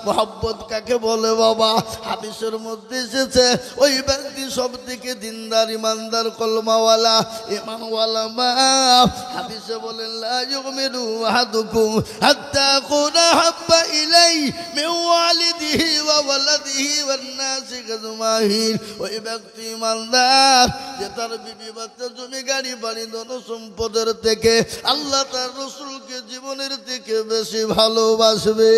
মোহাব্বত কাকে বলে বাবা? হাদিসের মধ্যে এসেছে ওই ব্যক্তি সব থেকে দিনদার ইমানদার কলমাওয়ালা ইমানওয়ালা মা। হাদিসে বলেন লা ইউমিনু আহাদুকুম হাত্তা কুনা হাব্বা ইলাইহি মিন ওয়ালিদিহি ওয়া ওয়ালাদিহি ওয়ান নাসি আজমাইন। ওই ব্যক্তি ইমানদার যে তার বিবি বাচ্চা জমি গাড়ি বাড়ি ধন সম্পদের থেকে আল্লাহ তার রাসূলকে জীবনের থেকে বেশি ভালোবাসবে।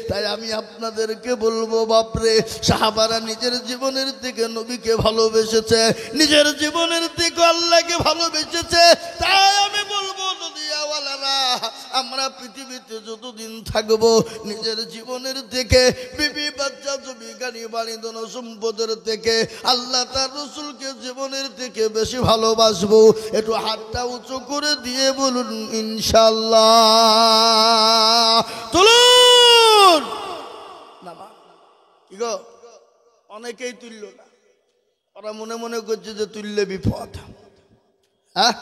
তাই আমি আপনাদেরকে বলবো বাপরে, সাহাবারা নিজের জীবনের থেকে নবীকে ভালোবেসেছে, নিজের জীবনের থেকে আল্লাহকে ভালোবেসেছে। তাই আমি বলবো নদিয়াওয়ালারা, আমরা পৃথিবীতে যতদিন থাকবো নিজের জীবনের থেকে বিবি বাচ্চা জমি গাড়ি বাড়ি ধন সম্পদের থেকে আল্লাহ তার রাসূলকে জীবনের থেকে বেশি ভালোবাসবো। একটু হাতটা উঁচু করে দিয়ে বলুন ইনশাআল্লাহ। তুলুন না কি গো, অনেকেই তুলল না, ওরা মনে মনে করছে যে তুললে বিপদ। হ্যাঁ,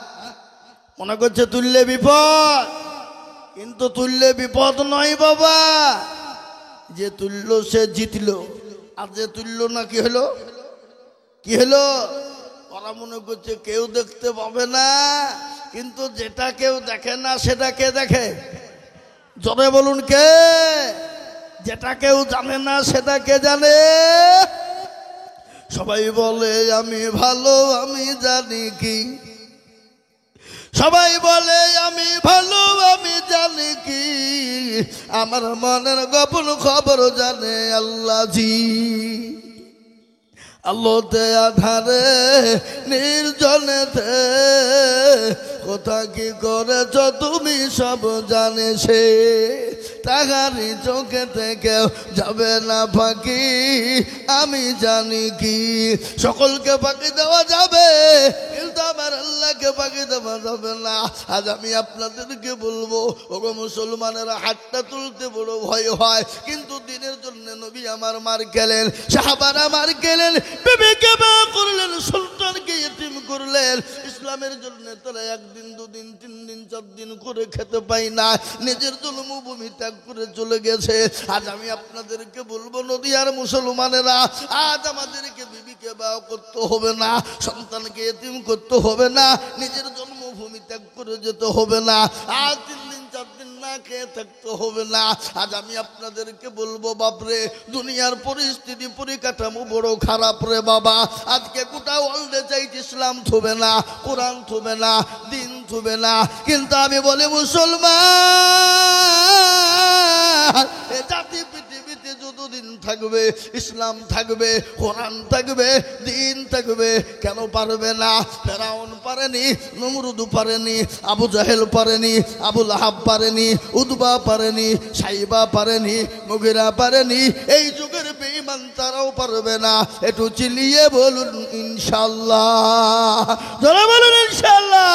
মনে করছে তুললে বিপদ, কিন্তু তুললে বিপদ নয় বাবা। যে তুললো সে জিতলো, আর যে তুললো না কি হলো? কি হলো? ওরা মনে করছে কেউ দেখতে পাবে না, কিন্তু যেটা কেউ দেখে না সেটা কে দেখে? জোরে বলুন কে? যেটা কেউ জানে না সেটা কে জানে? সবাই বলে আমি ভালো, আমি জানি কি? সবাই বলে আমি ভালো, আমি জানি কি? আমার মনের গোপন খবর জানে আল্লাহ জি। আলোতে আধারে নির্জনেতে কোথা কি করেছ তুমি সব জানে সে। তাহারি চোখে থেকে যাবে না ফাঁকি, আমি জানি কি? সকলকে ফাঁকি দেওয়া যাবে, কিন্তু আমার আল্লাহকে ফাঁকি দেওয়া যাবে না। আজ আমি আপনাদেরকে বলবো, ওগো মুসলমানেরা, হাতটা তুলতে বড় ভয় হয়, কিন্তু দিনের জন্য নবী আমার মার খেলেন, সাহাবারা মার খেলেন, বিবিকে বিয়ে করলেন, সুলতানকে ইতিম করলেন। ইসলামের জন্য তারা একদিন দুদিন তিন দিন চার দিন করে খেতে পাই না, নিজের জন্মভূমি ত্যাগ করে চলে গেছে। আজ আমি আপনাদেরকে বলবো নদিয়ার মুসলমানেরা, আজ আমাদেরকে বিবিকে বিয়ে করতে হবে না, সন্তানকে ইতিম করতে হবে না, নিজের জন্মভূমি ত্যাগ করে যেতে হবে না, আজ তিন দিন চার দিন না খেয়ে থাকতে হবে না। আজ আমি আপনাদেরকে বলবো বাপরে, দুনিয়ার পরিস্থিতি পরিকাঠামো বড় খারাপ রে বাবা। আজকে গোটা ওয়ার্ল্ডে চাইছে ইসলাম থবে না, কোরআন থবে না, দিন থবে না, কিন্তু আমি বলি মুসলমান এ জাতি পৃথিবীতে যতদিন থাকবে ইসলাম থাকবে, কোরআন থাকবে, দিন থাকবে। কেন পারবে না? ফেরাউন পারেনি, নমরুদ পারেনি, আবু জাহেল পারেনি, আবু লাহাব পারেনি, উদবা পারেনি, সাইবা পারেনি, মুগিরা পারেনি, এই যুগের বেঈমান তারাও পারবে না। একটু চিল্লিয়ে বলুন ইনশাআল্লাহ, যারা বলুন ইনশাআল্লাহ।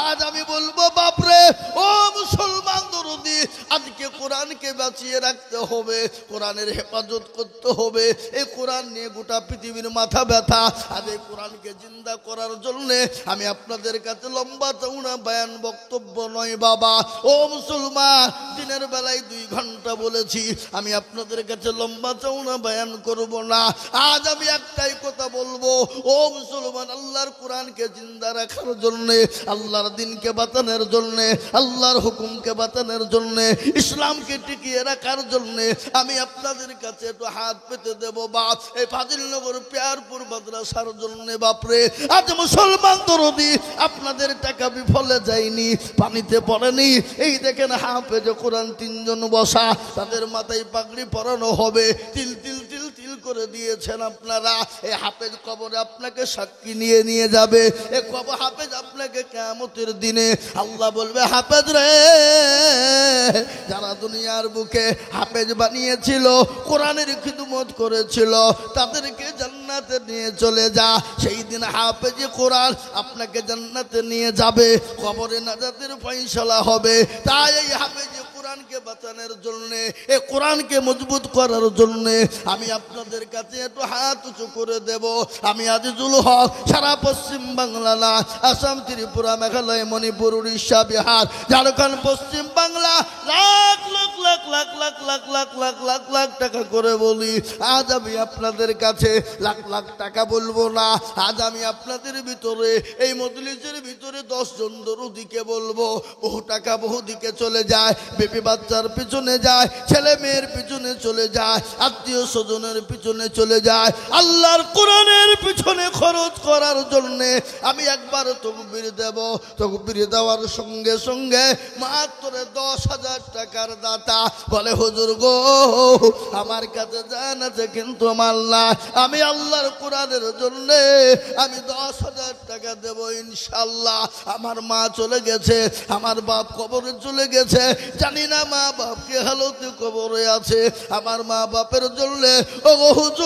আজ আমি বলবো বাপরে, ও মুসলমান দরদি, আজকে কোরআনকে বাঁচিয়ে রাখতে হবে, কোরআনের হেফাজত করতে হবে। এই কোরআন নিয়ে গোটা পৃথিবীর মাথা ব্যথা। আজ এই কোরআনকে জিন্দা করার জন্য আমি আপনাদের কাছে লম্বা চৌড়া বয়ান বক্তব্য নয় বাবা। ও মুসলমান, দিনের বেলায় 2 ঘন্টা বলেছি, আমি আপনাদের কাছে লম্বা চৌড়া বয়ান করব না। আজ আমি একটাই কথা বলবো, ও মুসলমান, আল্লাহর কোরআনকে জিন্দা রাখার জন্য, আল্লাহর দিনকে বাঁচানোর জন্য, আল্লাহর হুকুমকে বাঁচানোর জন্য, ইসলামকে টিকিয়ে রাখার জন্য আমি আপনাদের কাছে একটু হাত পেতে দেব বাপ। এই ফাজিলনগর পেয়ারপুর মাদ্রাসার জন্য বাপরে, আজ মুসলমান দরদি, আপনাদের টাকা বিফলে যায়নি, পানিতে পড়েনি। এই দেখেন হাফেজ কোরআন 3 জন বসা, তাদের মাথায় পাগড়ি পরানো হবে, তিল তিল তিল তিল করে দিয়েছেন আপনারা। এই হাফেজ কবরে আপনাকে সাক্ষী নিয়ে নিয়ে যাবে। এই কবর হাফেজ আপনাকে কিয়ামতের দিনে আল্লাহ বলবে, হাফেজ রে, যারা দুনিয়ার বুকে হাফেজ বানিয়েছিল, কোরআনের খিদমত করেছিল, তাদেরকে জান্নাতে নিয়ে চলে যা। সেই দিন হাফেজ কোরআন আপনাকে জান্নাতে নিয়ে যাবে, কবরে নাজাতের ফয়সালা হবে। তাই এই হাফেজ কোরআন কোরআনকে বাঁচানোর জন্যে, এ কোরআনকে মজবুত করার জন্যে আমি আপনাদের কাছে একটু হাত উঁচু করে দেব। আমি আজিজুল হক সারা পশ্চিম বাংলা না, আসাম, ত্রিপুরা, মেঘালয়, মণিপুর, উড়িষ্যা, বিহার, ঝাড়খণ্ড, পশ্চিম বাংলা লাখ লাখ লাখ লাখ লাখ লাখ লাখ লাখ লাখ লাখ টাকা করে বলি। আজ আমি আপনাদের কাছে লাখ লাখ টাকা বলবো না, আজ আমি আপনাদের ভিতরে এই মজলিসের ভিতরে 10 জন দরুদিকে বলবো। বহু টাকা বহু দিকে চলে যায়, বেবি বাচ্চার পিছনে যায়, ছেলে মেয়ের পিছনে চলে যায়, আত্মীয় স্বজনের পিছনে চলে যায়, আল্লাহর কোরআনের পিছনে খরচ করার জন্যে আমি একবার তকবীর দেব। তকবীর দেওয়ার সঙ্গে সঙ্গে মাত্র 10,000 টাকার দাতা বলে, হুজুর গো আমার কাছে জান আছে কিন্তু মাল না, আমি আল্লাহর কোরআনের জন্যে আমি 10,000 টাকা দেব ইনশাল্লাহ। আমার মা চলে গেছে, আমার বাপ কবরে চলে গেছে, জানি না মা বাপ কে হালতে কবরে আছে। আমার মা বাপের জন্য ও হুজুর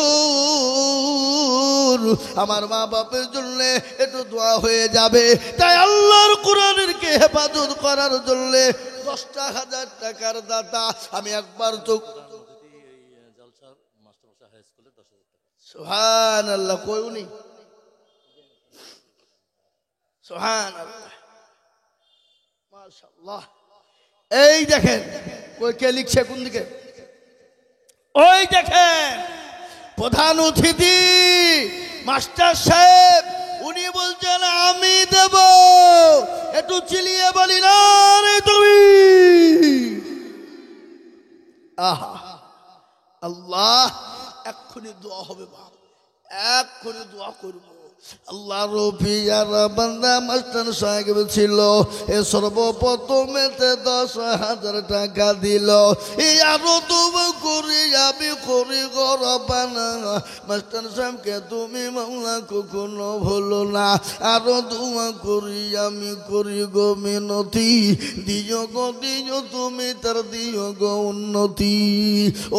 আমার মা বাপের জন্য একটু দোয়া হয়ে যাবে। তাই আল্লাহর কোরআনের কে হেফাজত করার জন্য 10,000 টাকার দাতা আমি একবার তো সুবহানাল্লাহ কই উনি সুবহানাল্লাহ মাশাআল্লাহ। এই দেখেন কই কে লিখছে কোন দিকে, ওই দেখেন প্রধান অতিথি মাস্টার সাহেব, উনি বলছেন আমি দেব। একটু চিলিয়ে বলি না রে তুমি। আহা আল্লাহ, এক্ষুনি দোয়া হবে বাপ, এক্ষুনি দোয়া করবো। আল্লাহ রফিয়ার বান্দা মাস্টার সাহেব ছিল, এ সর্বপ্রথমেতে 10,000 টাকা দিল। আরো তুমি করি আমি করি গরবানা, মাস্টার সাহেবকে তুমি মাওলা কখনো ভুলো না। আরো দোয়া করি আমি করি গো মিনতি, দিও গো দিও তুমি তার দিও গো উন্নতি।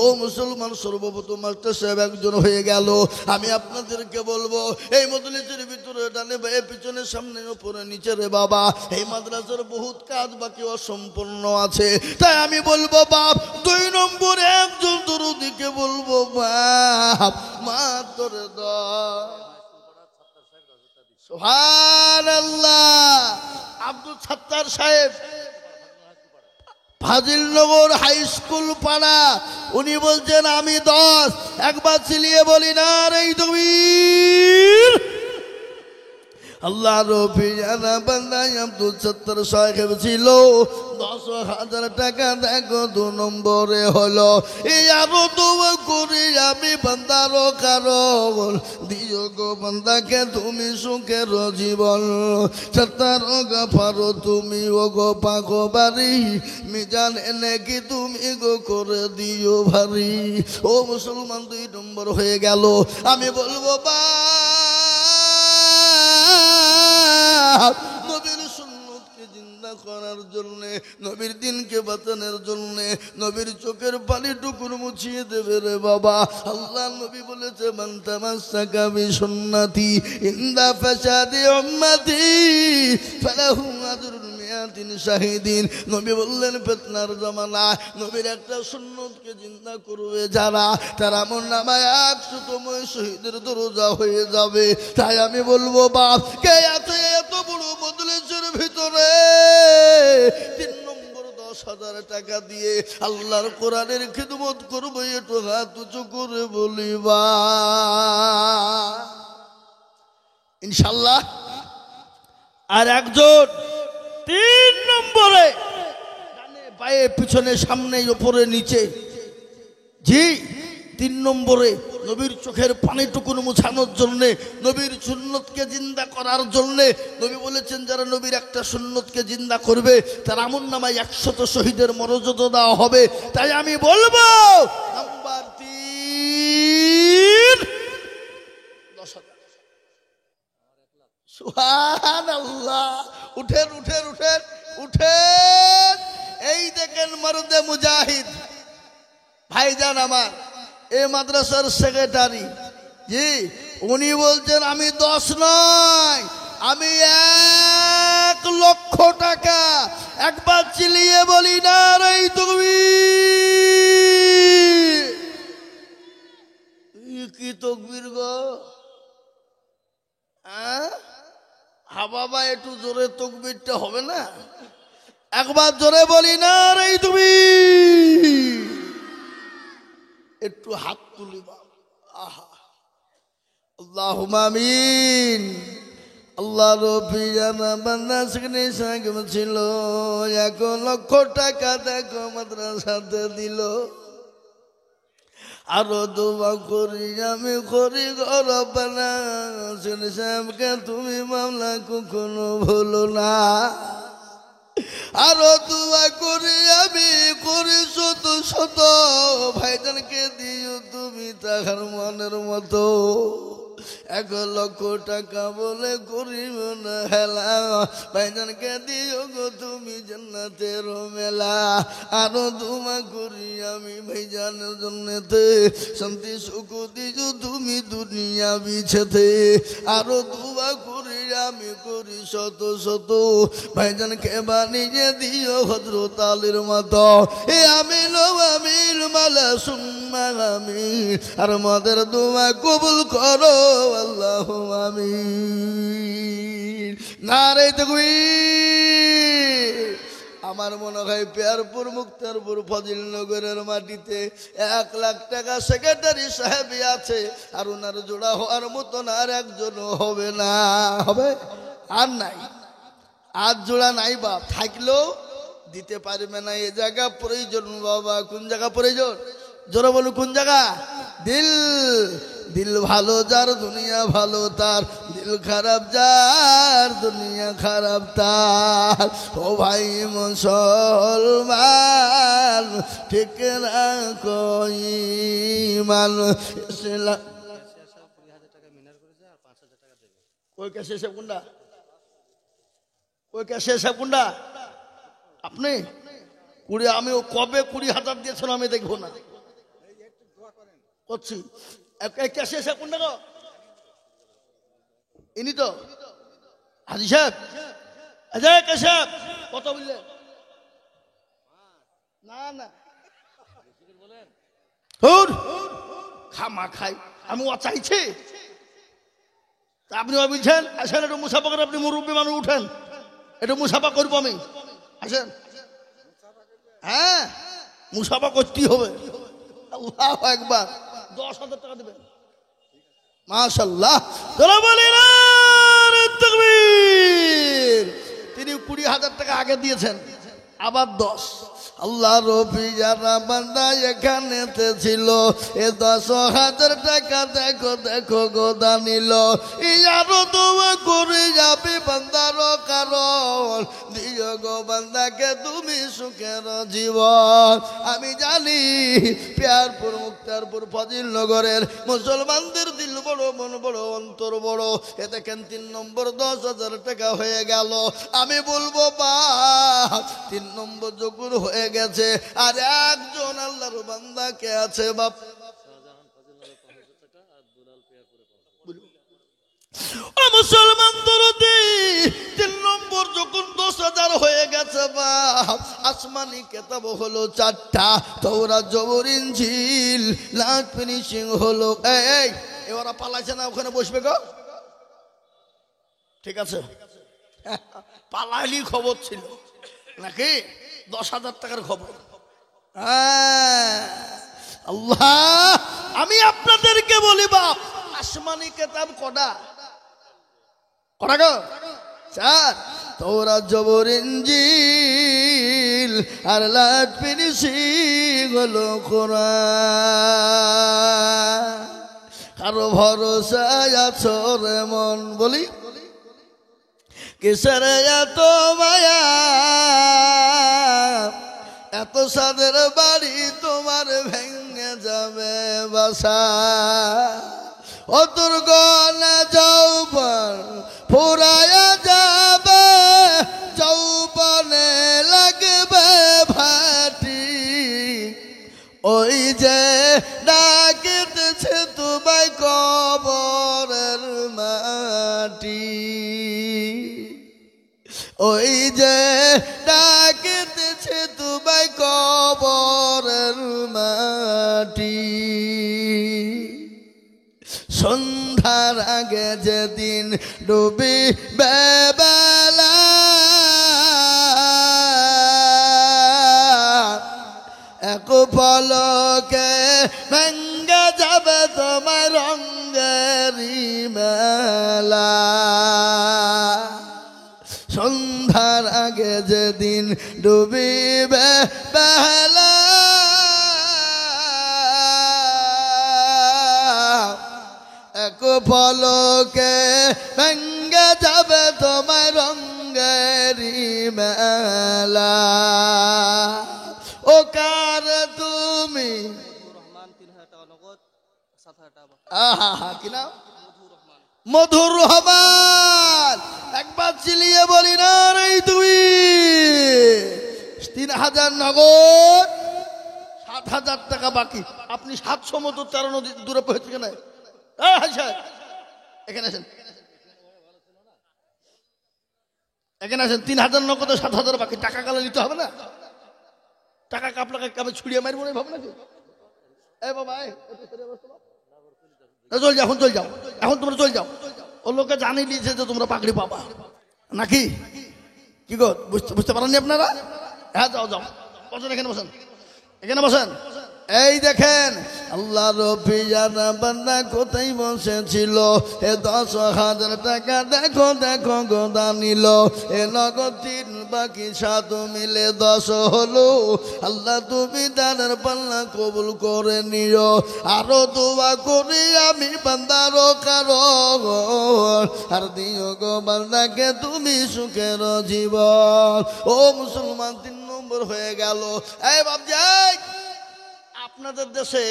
ও মুসলমান, সর্বপ্রথম মাস্টার সাহেব একজন হয়ে গেল। আমি আপনাদেরকে বলবো এই মজলিসের ভিতরে ডানে বায়ে পিছনে সামনে উপরে নিচে রে বাবা, এই মাদ্রাসার বহুত কাজ বাকি অসম্পূর্ণ আছে। তাই আমি বলবো বাপ 2 নম্বরে একজন দরুদিকে বলবো বাপ মা তোরে দাও। সুবহানাল্লাহ। আব্দুল সাত্তার সাহেব ফাজিলনগর হাই স্কুল পাড়া, উনি বলছেন আমি 10। একবার চিলিয়ে বলি না রে তকবীর। আল্লাহ রফিয়ানা বান্দা আব্দুল সাত্তার সাহেব ছিল, 10,000 টাকা দেখো 2 নম্বরে হলো। এই আরো দোয়া করি আমি বান্দার কারণ, দিও গো বান্দাকে তুমি সুখের জীবন। সাত্তার গাফারো তুমি ও গো পাগো বাড়ি, মিজান এনে কি তুমি গো করে দিও ভারী। ও মুসলমান 2 নম্বর হয়ে গেল। আমি বলবো বা নবীর সুন্নতকে জিন্দা করার জন্য, নবীর দিনকে বাঁচানোর জন্য, নবীর চোখের পানি টুকুর মুছিয়ে দেবে রে বাবা। আল্লাহ নবী বলেছে মান তামাসসাকা বিসুন্নতি ইনদা ফাসাদি উম্মতি ফালাহু আজরুন মিয়াতিন শাহিদিন। নবী বললেন ফিতনার জামানা নবীর একটা সুন্নতকে জিন্দা করবে যারা, তারা আমলনামায় 100তম শহীদের দরজা হয়ে যাবে। তাই আমি বলবো বাপ কে আছে এত বড় মজলিসের ভিতরে 3 নম্বর 10,000 টাকা দিয়ে আল্লাহর কোরআনের খিদমত করবো, একটু হাত উঁচু করে বলিবা ইনশাল্লাহ। আর একজন 3 নম্বরে ডানে বায়ে পিছনে সামনে উপরে নিচে, জি 3 নম্বরে নবীর চোখের পানিটুকুন মুছানোর জন্য, নবীর সুন্নতকে জিন্দা করার জন্য। নবী বলেছেন যারা নবীর একটা সুন্নতকে জিন্দা করবে তার আমলনামায় 100 শহীদের মর্যাদা দেওয়া হবে। তাই আমি বলবো নাম্বার 3 10,000। সুবহানাল্লাহ। উঠেন উঠেন উঠেন উঠেন। এই দেখেন মর্দে মুজাহিদ ভাইজান আমার, এই মাদ্রাসার সেক্রেটারি, জি উনি বলছেন আমি 10 নয় আমি 1 1,00,000 টাকা। একবার চিল্লিয়ে বলি নারে তাকবীর। কি তাকবীর গো? বাবা একটু জোরে তাকবীরটা হবে না? একবার জোরে বলি নারে তাকবীর। একটু হাত তুলি বাবা। আহা, আল্লাহুম্মা আমিন। আল্লাহ রবি জানা বান্দা সেখানে সাগম ছিল, 1,00,000 টাকা দেখো মাদ্রাসাতে দিল। আরো দোয়া করি আমি করি গরবানা, সেখানে সাহেবকে তুমি মামলা কখনো ভুলো না। আরো দোয়া করি আমি করি শত শত, ভাইজানকে দিও তুমি তাহার মনের মতো। 1,00,000 টাকা বলে করিব না হেলা, ভাইজানকে দিও গো তুমি জান্নাতের মেলা। আরো দোয়া করি আমি ভাইজানের জন্যতে, শান্তি সুখ দিও তুমি দুনিয়া বিছেতে। আরো দোয়া করি আমি করি শত শত, ভাইজানকে বানিয়ে দিও হযরত আলীর মতো। এ আমিন ও আমিন মালা সুম্মা আমিন। আর আমাদের দোয়া কবুল করো আল্লাহুম্মা আমিন। নারে তাকবীর। আমার মনে হয় পেয়ারপুর মুক্তারপুর ফজিলনগরের মাটিতে 1,00,000 টাকা সেক্রেটারি সাহেব আছে, আর ওনার জোড়া হওয়ার মতন আর একজনও হবে না। হবে? আর নাই, আর জোড়া নাই বাপ। থাকলেও দিতে পারবে না। এ জায়গা প্রয়োজন বাবা। কোন জায়গা প্রয়োজন? জোরে বলুন কোন জায়গা? দিল। দিল ভালো যার দুনিয়া ভালো তার, দিল খারাপ যার দুনিয়া খারাপ তার। ও ভাই মুসলমান ঠিক রাখো ঈমান। ওই ক্যাশে হিসাব কোনটা? ওই ক্যাশে হিসাব কোনটা? আপনি 20, আমি কবে 20,000 দিয়েছেন আমি দেখবো না করছি। ক্যাশে হিসাব কোনটা গো? ইনি তো হাজি সাহেব। আচ্ছা ক্যাশে কত বললেন? না না খামা খাই আমি ও চাইছি। আপনি বলছেন আসেন একটু মুসাফা করে, আপনি মুরব্বী মানুষ উঠেন, একটু মুসাফা করবো আমি। আসেন। হ্যাঁ মুসাফা করতেই হবে। আল্লাহু আকবার। 10,000 টাকা দেবেন। মাশাআল্লাহ। তাকবীর। তিনি 20,000 টাকা আগে দিয়েছেন, আবার 10। আল্লাহ রবি যারা বান্দা এখানেতে ছিল, এ 10,000 টাকা দেখো দেখো গোদা নিল। ইয়ারো দোয়া করে যাবে বান্দার কারণ, দিও গো বান্দাকে তুমি সুখের জীবন। আমি জানি পেয়ারপুর মুক্তারপুর ফজিলনগরের মুসলমানদের দিল বড়, মন বড়, অন্তর বড়। এ দেখেন 3 নম্বর 10,000 টাকা হয়ে গেল। আমি বলবো বা 3 নম্বর যখন হয়ে গেছে, আর একজন আল্লাহর বান্দা কে আছে বাপ? মুসলমান দরদি 3 নম্বর যখন 10,000 হয়ে গেছে বাপ, আসমানি কেতাব হলো 4টা, তাওরাত জবর ইনজিল লাস্ট ফিনিশিং হলো। এই এবারে পালাইছে না? ওখানে বসবে গো। ঠিক আছে, পালাইলি খবর ছিল নাকি? 10,000 টাকার খবর। আল্লাহ, আমি আপনাদেরকে বলি বাপ, আসমানি কেতাব কটা? কটা গো? 4। তাওরাত জবর ইনজিল আর লাস্ট ফিনিশিং হলো কোরআন। কারো ভরসায় আছো রে মন, বলি কিসের এত মায়া, এত সাদের বাড়ি তোমার ভেঙে যাবে বাসা। ও দুর্গনা যৌবন ফুরায়া যাবে, যৌবনে লাগবে ভাটি। ওই যে ডাকিতেছে তোমায় কবরের মাটি। ওই যে ডাকিতেছে তোমায় কবরের মাটি, সন্ধ্যার আগে যেদিন ডুবিবে বেলা, এক পলকে ভেঙ্গে যাবে তোমার রঙ্গেরি মেলা। সন্ধ্যার আগে যেদিন ডুবিবে বেলা, এক পলকে ভেঙ্গে যাবে তোমার রঙ্গেরি মেলা। ও কার তুমি? আহা কি নাম? মধুর রহমান। একবার চিলিয়ে বলি না রে তুই। 3000 নগদ, 7000 টাকা বাকি। আপনি 700 মতো 13 নদী দূরে পৌঁছে কেন? এখানে আসেন, এখানে আসেন। 3000 নগদ, 7000 বাকি। টাকা কালে নিতে হবে না? টাকা আপনাকে আমি ছুড়িয়ে মারবো না ভাবনা কি? এ বাবা চল যাও, এখন চল যাও, এখন তোমরা চল যাও। ও লোকে জানিয়ে দিয়েছে যে তোমরা পাগড়ি পাবা নাকি? কি গো বুঝতে পারেননি আপনারা? হ্যাঁ যাও যাও, বসেন এখানে, বসেন এখানে, বসেন। এই দেখেন আল্লাহ রবিয়ানা বান্দা কোথায় বসেছিল। এ 10,000 টাকা দেখো দেখো গোদা নিল। এ নগদ 3 বাকি 7 মিলে 10 হলো। আল্লাহ তুমি দানের পাল্লা কবুল করে নিও। আরো দোয়া করি আমি বান্দার কারণ, আর দিও গো বান্দাকে তুমি সুখের জীবন। ও মুসলমান, 3 নম্বর হয়ে গেল। এই বাবজাই, আপনাদের দেশে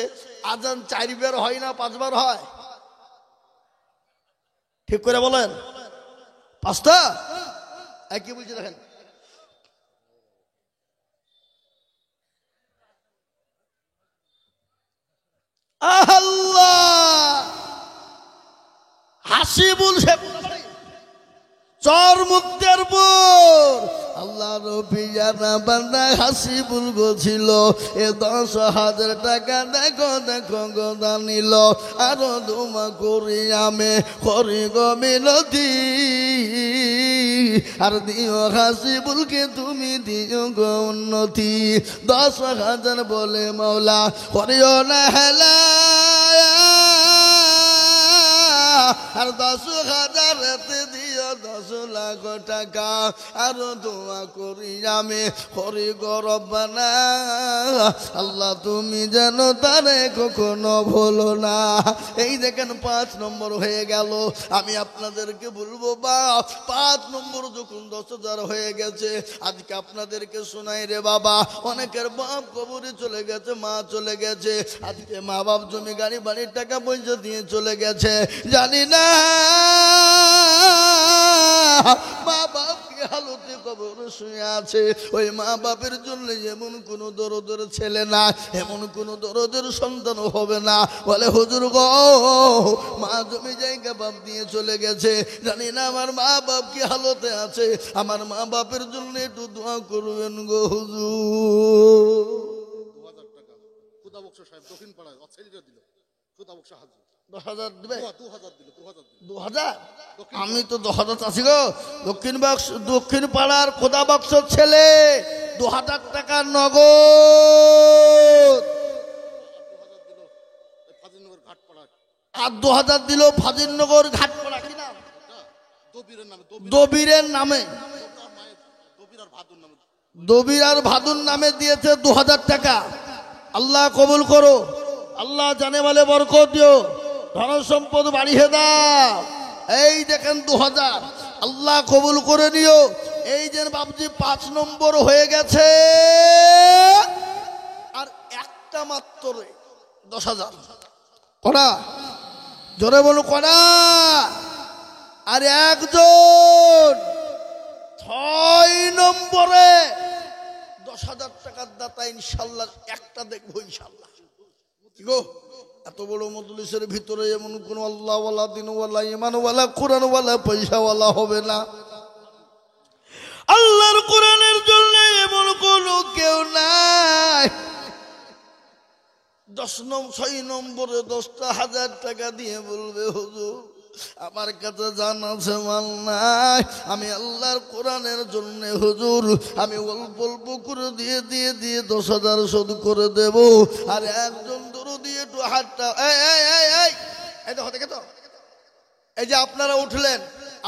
আজান 4 বার হয় না 5 বার হয়? ঠিক করে বলেন। 5টা? কি বলছি দেখেন। আল্লাহ হাসিবুল চর মুক্তের পর আল্লাহ রবিয়ানা বান্দা হাসিবুল গছিল। এ 10,000 টাকা দেখো দেখো গোদা নিল। আরো দোয়া করি আমি করি গো মিনতি, আর দিও হাসিবুলকে তুমি দিও গো উন্নতি। 10,000 বলে মাওলা করিও না হেলা, আর 10,000 দিও 10 লাখ টাকা। আরো দোয়া করি আমি করি গো রব্বানা, আল্লাহ তুমি যেন তারে কখনো ভুলো না। এই দেখেন 5 নম্বর হয়ে গেল। আমি আপনাদেরকে বলবো বা 5 নম্বর যখন 10,000 হয়ে গেছে, আজকে আপনাদেরকে শোনাই রে বাবা, অনেকের বাপ কবরে চলে গেছে, মা চলে গেছে। আজকে মা বাপ জমি গাড়ি বাড়ির টাকা পয়সা দিয়ে চলে গেছে। জানি না মা বাপ কি হালতে কবরে শুয়ে আছে। ওই মা বাপের জন্য এমন কোন দরদের ছেলে না, এমন কোন দরদের সন্তান হবে না বলে হুজুর গো মা জমি জায়গা বাপ দিয়ে চলে গেছে, জানি না আমার মা বাপ কি হালতে আছে। আমার মা বাপের জন্য একটু দোয়া করবেন গো হুজুর। 2000 টাকা খুদা বক্স সাহেব দক্ষিণ পাড়ায় অছেলিটা দিল। খুদা বক্স হাজি 10,000 দিবে? 2000 দিল। 2000? আমি তো 2000 আছি গো। দক্ষিণ পাড়ার খোদা বক্সর ছেলে 2000 টাকা নগদ। ফাজিলনগর ঘাট পাড়ায় আর 2000 দিল ফাজিলনগর ঘাট পাড়া। কি নাম? দবিরের নামে। দবিরের নামে, দবির আর ভাদুর নামে। দবির আর ভাদুর নামে দিয়েছে 2000 টাকা। আল্লাহ কবুল করো, আল্লাহ জানে বলে বরকত দিও, ধন সম্পদ বাড়িয়ে দাও। এই দেখেন 2000, আল্লাহ কবুল করে নিও। এই যে বাবজি 5 নম্বর হয়ে গেছে, আর একটা মাত্র 10,000। কড়া জোরে বলো কড়া। আর একজন 6 নম্বরে 10,000 টাকার দাতা ইনশাল্লাহ একটা দেখবো ইনশাল্লাহ। কি গো, এত বড় মজলিসের ভিতরে এমন কোন আল্লাহওয়ালা, দিনওয়ালা, ইমানওয়ালা, কোরআনওয়ালা, পয়সাওয়ালা হবে না। 6 নম্বরে 10,000 টাকা দিয়ে বলবে হুজুর আমার কাছে জান আছে মাল নাই, আমি আল্লাহর কোরআনের জন্য হুজুর আমি অল্প অল্প করে দিয়ে 10,000 শোধ করে দেব। আর একজন দরুদি একটু হাতটা এই তো হতে তো, এই যে আপনারা উঠলেন,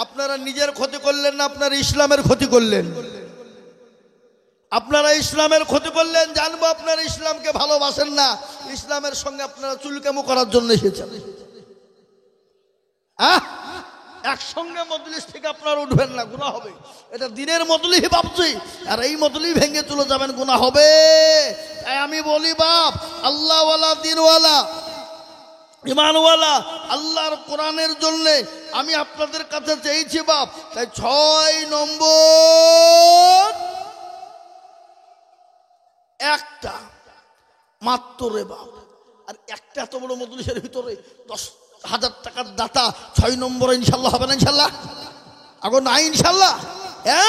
আপনারা নিজের ক্ষতি করলেন না, আপনারা ইসলামের ক্ষতি করলেন। আপনারা ইসলামের ক্ষতি করলেন, জানবো আপনারা ইসলামকে ভালোবাসেন না, ইসলামের সঙ্গে আপনারা চুলকামো করার জন্য এসেছেন। একসঙ্গে মজলিস থেকে আপনারা উঠবেন না, গুনাহ হবে। এটা দিনের মজলিস ভাবছি, আর এই মজলিস ভেঙে চলে যাবেন, গুনাহ হবে। তাই আমি বলি বাপ, আল্লাহওয়ালা দিনওয়ালা ইমানওয়ালা আল্লাহর কোরআনের জন্য আমি আপনাদের কাছে চেয়েছি বাপ। তাই 6 নম্বর একটা মাত্র রে বাপ। আর একটা এত বড় মজলিসের ভিতরে 10,000 টাকার দাতা 6 নম্বরে ইনশাল্লাহ হবে না? ইনশাল্লাহ আগো না ইনশাল্লাহ।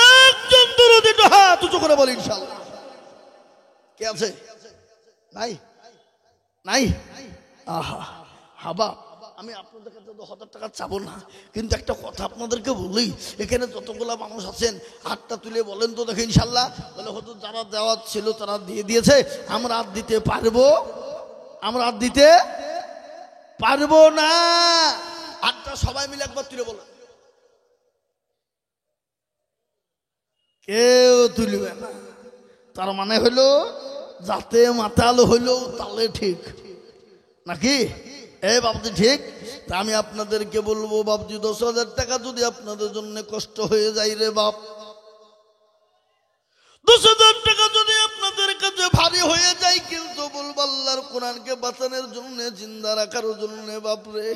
একজন দরুদি তো হাত উঁচু করে বলি ইনশাল্লাহ। কে আছে? নাই নাই? আহা হাবা, আমি আপনাদের কাছে 10,000 টাকা চাবো না, কিন্তু একটা কথা আপনাদেরকে বলি, এখানে যতগুলা মানুষ আছেন হাতটা তুলে বলেন তো দেখে ইনশাল্লাহ। বলে হয়তো যারা দেওয়ার ছিল তারা দিয়ে দিয়েছে, আমরা আর দিতে পারবো? আমরা আর দিতে পারবো না। হাতটা সবাই মিলে একবার তুলে বলেন। কেউ তুলবে না, তার মানে হলো যাতে মাতাল হইলো তালে ঠিক নাকি? এই বাবজি ঠিক। তা আমি আপনাদেরকে বলবো বাবজি, 10,000 টাকা যদি আপনাদের জন্য কষ্ট হয়ে যায় রে বাপ, 10,000 টাকা যদি আপনাদের কাছে ভারী হয়ে যায়, কিন্তু বলবো আল্লাহর কোরআনকে বাঁচানোর জন্য, জিন্দা রাখার জন্য বাপরে,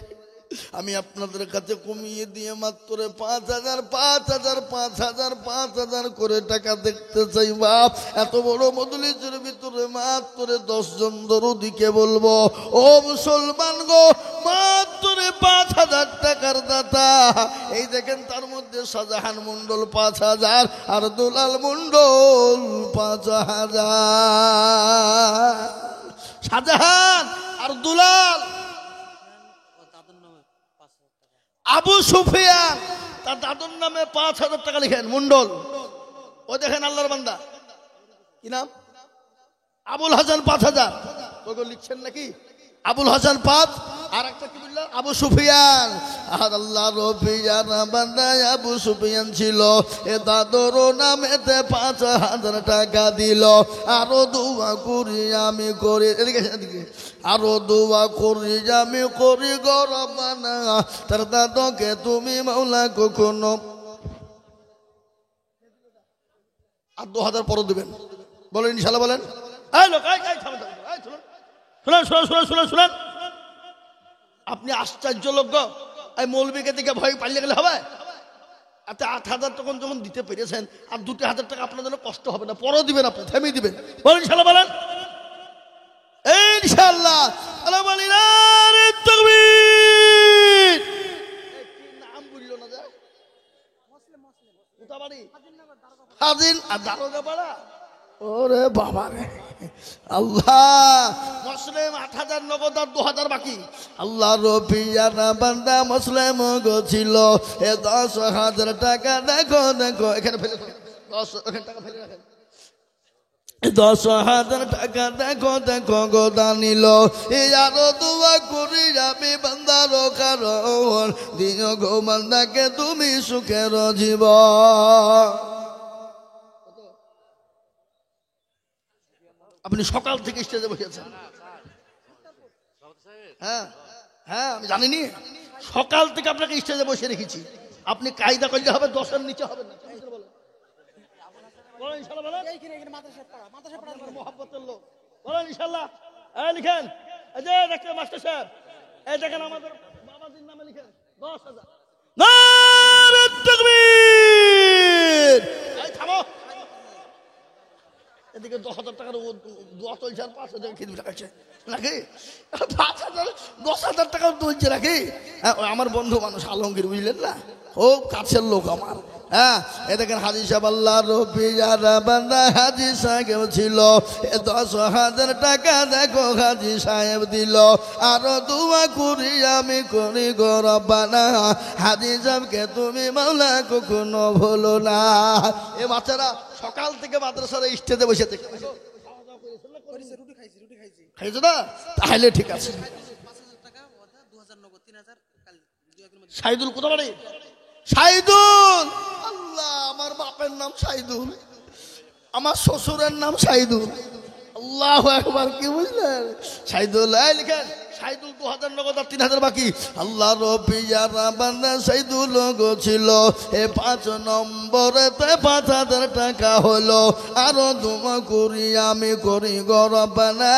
আমি আপনাদের কাছে কমিয়ে দিয়ে মাত্র 5,000 করে টাকা দেখতে চাই বাপ। এত বড় মজলিসের ভিতরে মাত্র 10 জন দরুদিকে বলবো, ও মুসলমান গো, মাত্র 5,000 টাকার দাতা। এই দেখেন তার মধ্যে শাহজাহান মন্ডল 5,000 আর দুলাল মন্ডল 5,000। শাহজাহান আর দুলাল, আবু সুফিয়ান তার দাদুর নামে 5,000 টাকা লিখেন মন্ডল। ওই দেখেন আল্লাহর বান্দা, কি নাম? আবুল হাসান 5,000। ওই লিখছেন নাকি? আবুল হাসান 5, আর একটা কি বললেন? আবু সুফিয়ান। আর আল্লাহ রবিয়ান বান্দা আবু সুফিয়ান ছিল, এ দাদুর নামেতে 5,000 টাকা দিল। আরো দোয়া করি আমি করি, এদিকে আরো দোয়া করি আমি করি গরবানা, তার দাদকে তুমি মাওলা কখনো। আর 2,000 পরে দেবেন, বলেন ইনশাল্লাহ বলেন। শুনেন, আপনি আশ্চর্য লোক গো, এই মৌলবীকে দিকে ভয় পালিয়ে গেলে হবে? এত 8,000 তখন যখন দিতে পেরেছেন, আর 2,000 টাকা আপনার জন্য কষ্ট হবে না, পরও দিবেন, আপনি থেমে দিবেন, বলেন ইনশাল্লাহ বলেন ইনশাল্লাহ। নাম বললো না, হাজিন আর দারোগা পাড়া। ওরে বাবা রে আল্লাহ, মুসলিম 8,000 নগদ আর 2,000 বাকি। আল্লাহ রবিয়ানা বান্দা মুসলিম গছিল, এ 10,000 টাকা দেখো দেখো, এখানে ফেলে 10 টাকা ফেলে রাখেন। 10,000 টাকা দেখো দেখো গোদা নিল। আরো দোয়া করি যাবি বান্দার কারণ, দিও গো বান্দাকে তুমি সুখের জীবন। আপনি সকাল থেকে স্টেজে বসেছেন? হ্যাঁ হ্যাঁ, আমি জানিনি, সকাল থেকে আপনাকে স্টেজে বসে রেখেছি। আপনি কায়দা করলে হবে, 10-এর নিচে হবে না। লিখেন, এই যে দেখেন মাস্টার সাহেব, এই দেখেন আমাদের বাবাজির নামে লিখেন 10,000। থামো, এদিকে 10,000 টাকার দোয়া চলছে, আর 5,000 খিদমি টাকাচ্ছে নাকি? 10,000 টাকা চলছে নাকি? আমার বন্ধু মানুষ আলমগীর, বুঝলেন না, ও কাছের লোক আমার। হ্যাঁ, এ দেখেন হাজি সাহেব আল্লাহ রবি যারা বান্দা হাজি সাহেব ছিল, 10,000 টাকা দেখো হাজি সাহেব দিল। আরো দোয়া করি আমি করি গো রব্বানা, হাজি সাহেবকে তুমি মাওলা কখনো ভুলো না। এ বাচ্চারা সকাল থেকে মাদ্রাসার স্টেজে বসে থেকে খাইছো না? তাহলে ঠিক আছে। সাইদুল কোথা বাড়ি? সাইদুল, আল্লাহ, আমার বাপের নাম সাইদুল, আমার শ্বশুরের নাম সাইদুল। আল্লাহু আকবার, কি বুঝলেন? সাইদুল লিখেন, সাইদুল 2000 নগদ আর 3000 বাকি। আল্লাহ রবি যারা বান্দা সাইদুল গো ছিল, এ 5 নম্বরেতে 5000 টাকা হলো। আরো দোয়া করি আমি করি গো রব্বানা,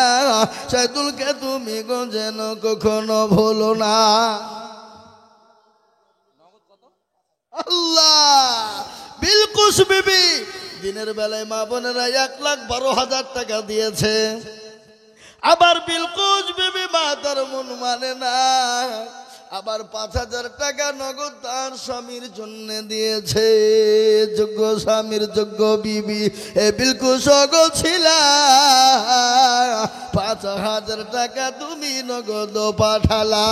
সাইদুলকে তুমি গো যেন কখনো ভুলো না। আল্লাহ, বিলকুস বিবি দিনের বেলায় মা বোনেরা 1,12,000 টাকা দিয়েছে। আবার বিলকুস বিবি মা তার মন মানে না, আবার 5,000 টাকা নগদ তার স্বামীর জন্য দিয়েছে। যোগ্য স্বামীর যোগ্য বিবি এ বিলকুস গো ছিলা, 5,000 টাকা তুমি নগদ পাঠালা।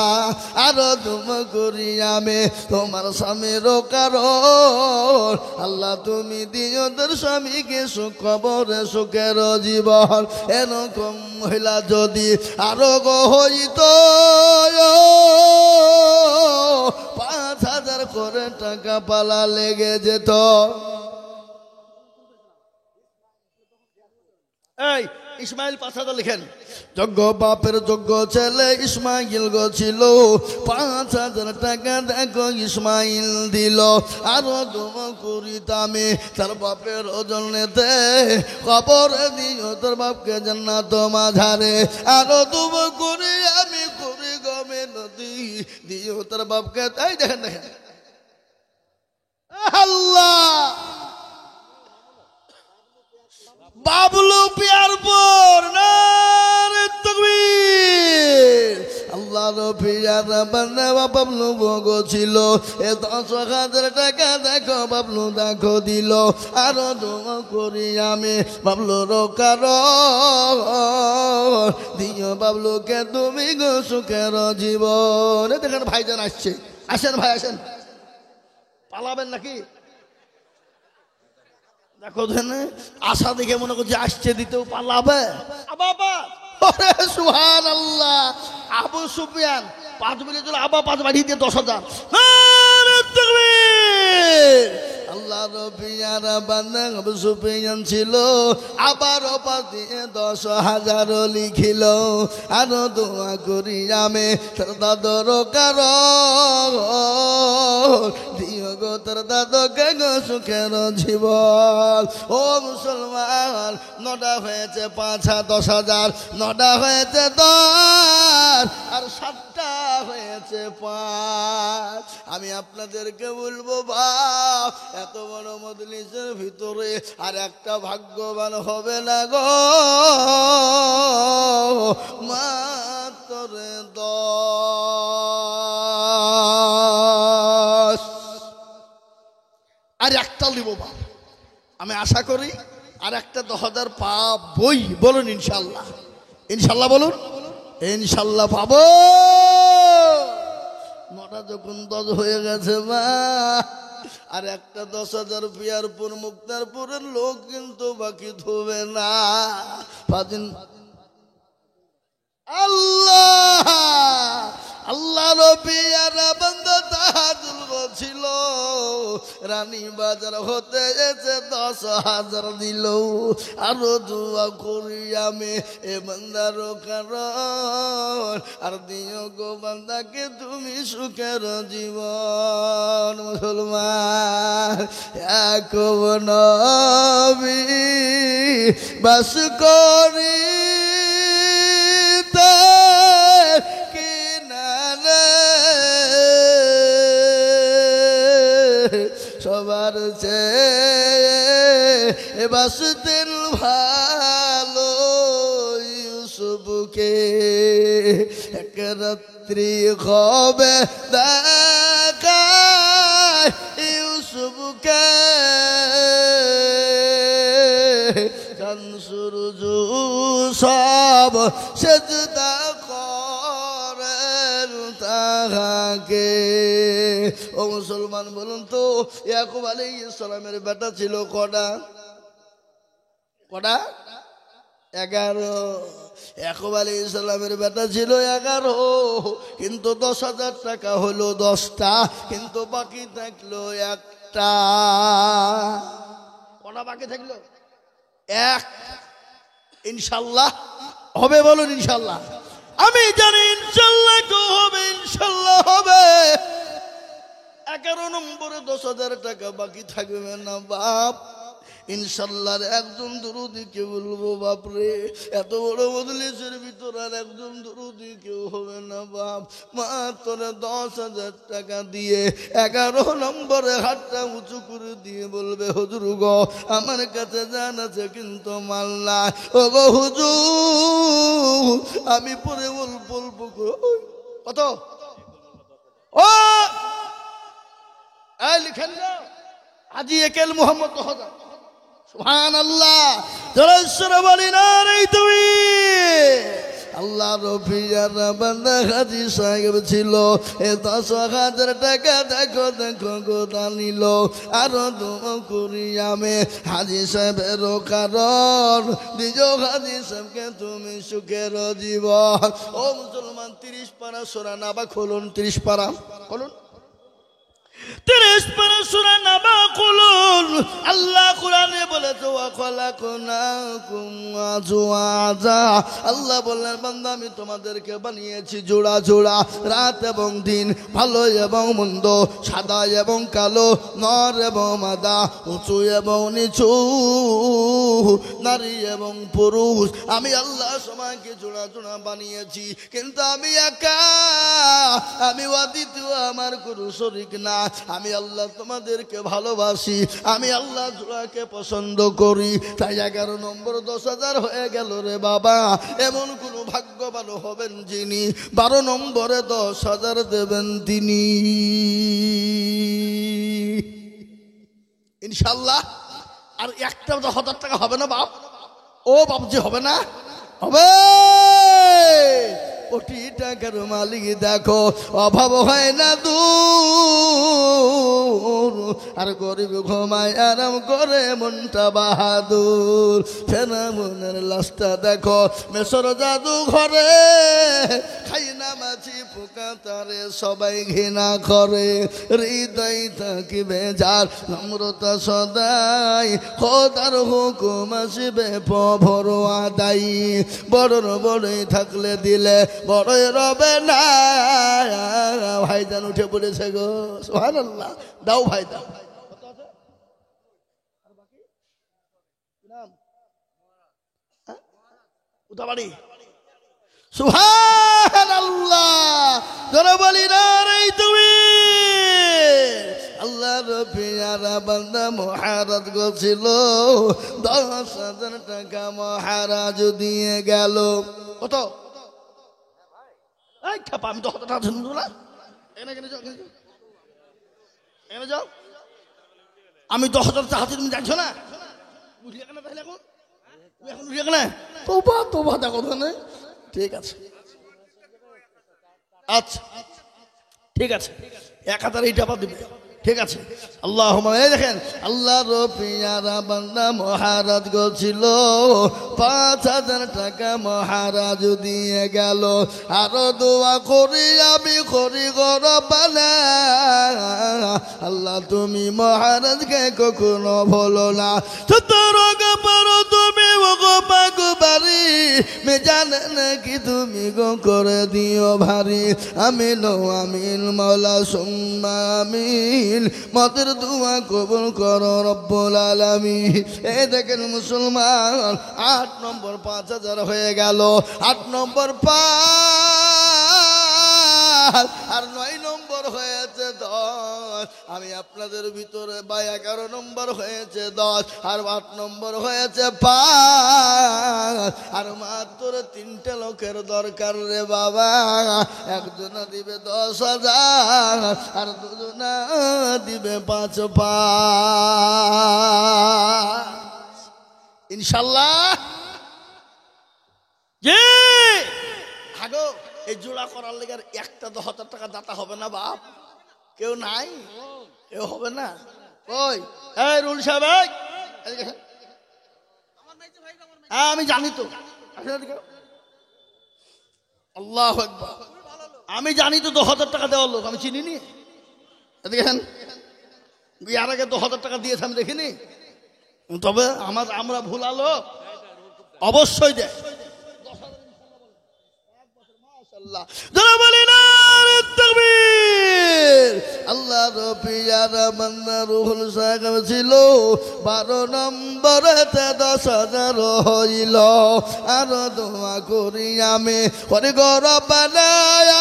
আরো তুমি করি আমি তোমার স্বামীর কারণ, আল্লাহ তুমি দিও তোর স্বামীকে সুখ কবরে সুখের জীবন। এরকম মহিলা যদি আরো গো হইত, 5,000 করে টাকা পালা লেগে যেত। এই ইসমাইল 5,000 লিখেন। যোগ্য বাপের যোগ্য ছেলে ইসমাইল গো ছিল, 5,000 টাকা দেখো ইসমাইল দিল। আরো দোয়া করি তামে তার বাপের ওজনেতে কবরে দিও তোর বাপকে জান্নাত মাঝারে। আরো দোয়া করি আমি করি গমে নদী দিও তোর বাপকে। তাই দেখেন দেখেন আল্লাহ, বাবলু পিয়ারপুর নারে তাকবীর। আল্লাহ রফিয়ার বান্দা বাবলু গো ছিল, এ 10,000 টাকা দেখো বাবলু দেখো দিল। আরো দোয়া করি আমি বাবলুর কারণ, দিও বাবলুকে তুমি গো সুখের জীবন। দেখেন ভাইজান আসছে, আসেন ভাই আসেন। পালাবেন নাকি? দেখো আশা দেখে মনে করছে আসছে দিতেও পালাবে। সুবহানাল্লাহ, আবু সুফিয়ান 5 মিনিট আবার 5 বাড়িয়ে দিয়ে 10,000। আল্লাহ রবিয়ার বান্দা আবু সুফিয়ান ছিল, আবার ওপাশ দিয়ে 10,000 লিখিল। আরো দোয়া করি আমি তার দাদর কারণ, দিও গো তার দাদকে গো সুখের জীবন। ও মুসলমান, 9টা হয়েছে 5 আর 10,000, 9টা হয়েছে 10 আর 7টা হয়েছে 5। আমি আপনাদেরকে বলবো বাপ, এত বড় মজলিসের ভিতরে আর একটা ভাগ্যবান হবে না গো, মাত্র 10। আর একটা দিব বাপ, আমি আশা করি আর একটা 10,000 পাবই। বলুন ইনশাল্লাহ, ইনশাল্লাহ বলুন, ইনশাল্লাহ পাবো। 9টা যখন 10 হয়ে গেছে মা, আর একটা 10,000 পিয়ারপুর মুক্তারপুরের লোক কিন্তু বাকি থবে না। আল্লাহ আল্লাহ রবিয়ার বান্দা তাহাজুল ছিল, রানী বাজার হতে এসে 10,000 দিল। আরো দোয়া করি আমি এ বান্দার কারণ, আর দিও গো বান্দাকে তুমি সুখের জীবন। মুসলমান, এক নবী বাস করি সবার চেয়ে বাসতেন ভালো ইউসুফকে। এক রাত্রি হবে দেখা ইউসুফ ঝুঁকে চাঁদ সূর্য সব সেজদা করেন তাহাকে। ও মুসলমান বলুন তো, ইয়াকুব আলাইহিস সালামের বেটা ছিল কটা? কটা? 11। ইয়াকুব আলাইহিস সালামের বেটা ছিল 11, কিন্তু 10,000 টাকা হলো 10টা, কিন্তু বাকি থাকলো একটা। কটা বাকি থাকলো? এক। ইনশাল্লাহ হবে, বলুন ইনশাল্লাহ। আমি জানি ইনশাল্লাহ হবে, ইনশাল্লাহ হবে। 11 নম্বরে 10,000 টাকা বাকি থাকবে না বাপ। ইনশাল্লাহ একজন দুরুদি কে বলবো বাপরে, এত বড় মজলিসের ভিতর আর একজন দুরুদি কেউ হবে না বাপ। মাত্র 10,000 টাকা দিয়ে 11 নম্বরে হাতটা উঁচু করে দিয়ে বলবে, হুজুর গো আমার কাছে জান আছে কিন্তু মাল নাই। ও গো হুজুর আমি পরে অল্প অল্প কত ও লিখেন হাজি একেল মোহাম্মদ তোহা। সুবহানাল্লাহ, জোরে বলি না রে তুমি। আল্লাহ রফিয়ার বান্দা হাজি সাহেব ছিল, 10,000 টাকা দেখো দেখো গোদা নিল। আরো দোয়া করি আমি হাজি সাহেবের কারণ দিজ হাজি সাহেবকে তুমি সুখের জীবন। ও মুসলমান 30 পারা সূরা নাবা খুলুন, 30 পারা খুলুন, 30 পারা সূরা নাবা খুলুন। আল্লাহ কোরআনে বলেছে ওয়া খালাকনাকুম আজওয়াজা। আল্লাহ বললেন বান্দা আমি তোমাদেরকে বানিয়েছি জোড়া জোড়া, রাত এবং দিন, ভালো এবং মন্দ, সাদা এবং কালো, নর এবং মাদা, উঁচু এবং নিচু, নারী এবং পুরুষ। আমি আল্লাহ সবাইকে জোড়া জোড়া বানিয়েছি, কিন্তু আমি একা, আমি অদ্বিতীয়, আমার কোনো শরীক না। আমি আল্লাহ তোমাদেরকে ভালোবাসি, আমি আল্লাহ জোড়াকে পছন্দ করি। তাই 11 নম্বর 10,000 হয়ে গেল রে বাবা। এমন কোন ভাগ্যবান হবেন যিনি 12 নম্বরে 10,000 দেবেন তিনি, ইনশাল্লাহ। আর একটা 10,000 টাকা হবে না বাপ? ও বাপজি হবে না? হবে। কোটি টাকার মালিক দেখো, অভাব হয় না দূর, আর গরিব ঘুমায় আরাম করে মনটা বাহাদুর। ফেরাউনের লাশটা দেখো মেসর জাদু ঘরে, খাই না মাছি পোকা তারে সবাই ঘৃণা করে। হৃদয় থাকিবে যার নম্রতা সদাই, খোদার হুকুম আসবে প্রভর আদাই। বড়র বড়ই থাকলে দিলে বড়ই রবে না। ভাইজান উঠে পড়েছে গো, সুবহানাল্লাহ। দাও ভাই দাও। উদাবাড়ি, সুবহানাল্লাহ, জোরে বলি না রে তুমি। আল্লাহ রফিয়ারা বান্দা মহারাজ গছিল, 10,000 টাকা মহারাজ দিয়ে গেল। কত? এই খাপা, আমি 10,000 টাকা শুনবো না। এখানে যাও, এখানে যাও। আমি 10,000 টাকা হাতে, তুমি যাচ্ছ না? বুঝলে কেন তাহলে এখন? এখন বুঝলে কেন? তোবা তোবা দেখো না। ঠিক আছে, আচ্ছা ঠিক আছে, 1,000 এই টাকা দিবে। ঠিক আছে, আল্লাহ দেখেন আল্লাহ রফিয়ারা বান্দা মহারাজ গছিল, 5,000 টাকা মহারাজ দিয়ে গেল। আরো দোয়া করি আমি করি গরবানা, আল্লাহ তুমি মহারাজকে কখনো ভুলো না। সুতরাং পারো তুমি বাড়ি মে জানে নাকি তুমি গো করে দিও ভারী। আমিন আমিন মৌলা সুম্মা আমিন, মতের দোয়া কবুল করো রব্বুল আলামিন। এই দেখেন মুসলমান, 8 নম্বর 5,000 হয়ে গেল। 8 নম্বর 5 আর 9 নম্বর হয়েছে 10। আমি আপনাদের ভিতরে বা 11 নম্বর হয়েছে 10, আর 8 নম্বর হয়েছে 5, আর মাত্র 3টে লোকের দরকার রে বাবা। একজনা দিবে 10,000 আর দুজনা দিবে 5,500 ইনশাল্লাহ। জি আগো এই জোড়া করার লেগে একটা 10,000 টাকা দাতা হবে না বাপ? কেউ নাই? কেউ হবে না? ওই এই রুল সাহেব আমি জানি তো। আল্লাহু আকবার। আমি জানি তো 10,000 টাকা দেওয়ার লোক, আমি চিনিনি। দেখেন আর আগে 10,000 টাকা দিয়েছে আমি দেখিনি, তবে আমরা ভুলালো অবশ্যই দেয়। আল্লাহ রবিয়ারা বান্দা রুহুল সাহেব ছিল 12 নম্বরেতে 10,000 হইল। আর দোয়া করি আমি করে গৌরব বানায়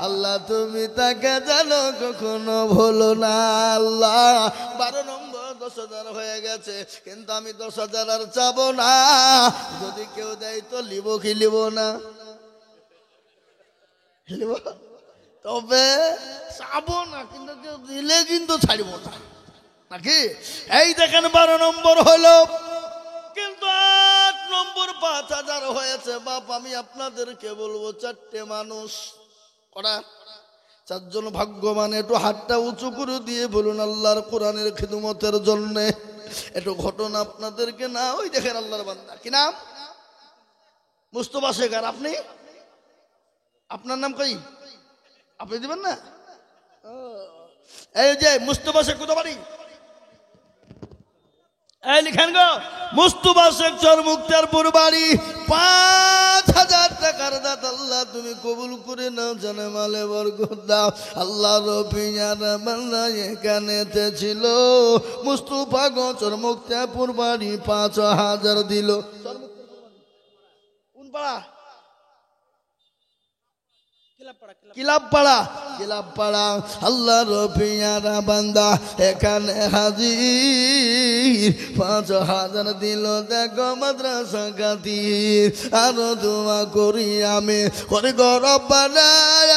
আল্লাহ তুমি তাকে জানো কখনো ভুলো না। আল্লাহ 12 নম্বর 10,000 হয়ে গেছে, কিন্তু আমি 10,000 আর চাবো না। যদি কেউ দেয় তো লিব কি লিব না? লিব, তবে চাবো না, কিন্তু কেউ দিলে কিন্তু ছাড়ব না, নাকি? এই দেখেন 12 নম্বর হলো, কিন্তু 8 নম্বর 5,000 হয়েছে। বাপ আমি আপনাদেরকে বলবো 4টে মানুষ করা 4 জন ভাগ্যবান। একটু হাতটা উঁচু করে দিয়ে বলুন আল্লাহর কোরআনের খিদমতের জন্য। একটু ঘটনা আপনাদেরকে না, ওই দেখেন আল্লাহর বান্দা, কি নাম? মুস্তফা শেখ। আর আপনি, আপনার নাম কই? আপনি দিবেন না? এই যে মুস্তফা শেখ কোথা বাড়ি? এই লিখেন গো, মুস্তফা শেখ চরমুক্তারপুর বাড়ি। 5,000 টাকার দাত আল্লাহ তুমি কবুল করে নাও, জানে মালে বরকত দাও। আল্লাহ রবিয়ারা বান্দা এখানেতে ছিল মুস্তফা গো চরমুক্তারপুর বাড়ি 5,000 দিল। কোন পাড়া? কিলাবপাড়া। আল্লাহ রবিয়ারা বান্দা এখানে হাজির 5,000 দিল। দেখো মাদ্রাসা খাতির। আরো দোয়া করি আমি করে গৌরব বানায়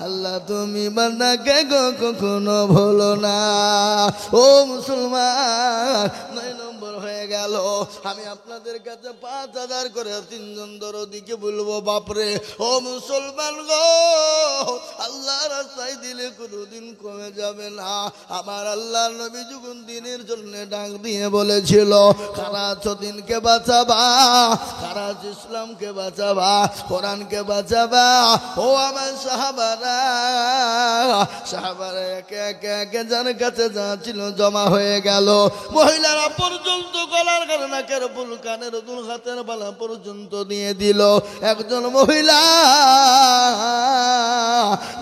আল্লাহ তুমি বান্দাকে গো কখনো ভুলো না। ও মুসলমান 9 নম্বর হয়ে গেল। আমি আপনাদের কাছে 5,000 করে 3 জন দরদিকে বলবো বাপরে ও মুসলমান গো, আল্লাহ রাস্তায় দিলে কোনোদিন কমে যাবে না। আমার আল্লাহ নবী যখন দিনের জন্য ডাক দিয়ে বলেছিল কারা আছো দিনকে বাঁচাবা, কারা আছো ইসলামকে বাঁচাবা, কোরআনকে বাঁচাবা। ও আমার সাহাবারা একে একে একে যার কাছে যা ছিল জমা হয়ে গেল। মহিলারা পর্যন্ত গলার নাকের ফুল, কানের দুল, হাতের বালা পর্যন্ত দিয়ে দিল। একজন মহিলা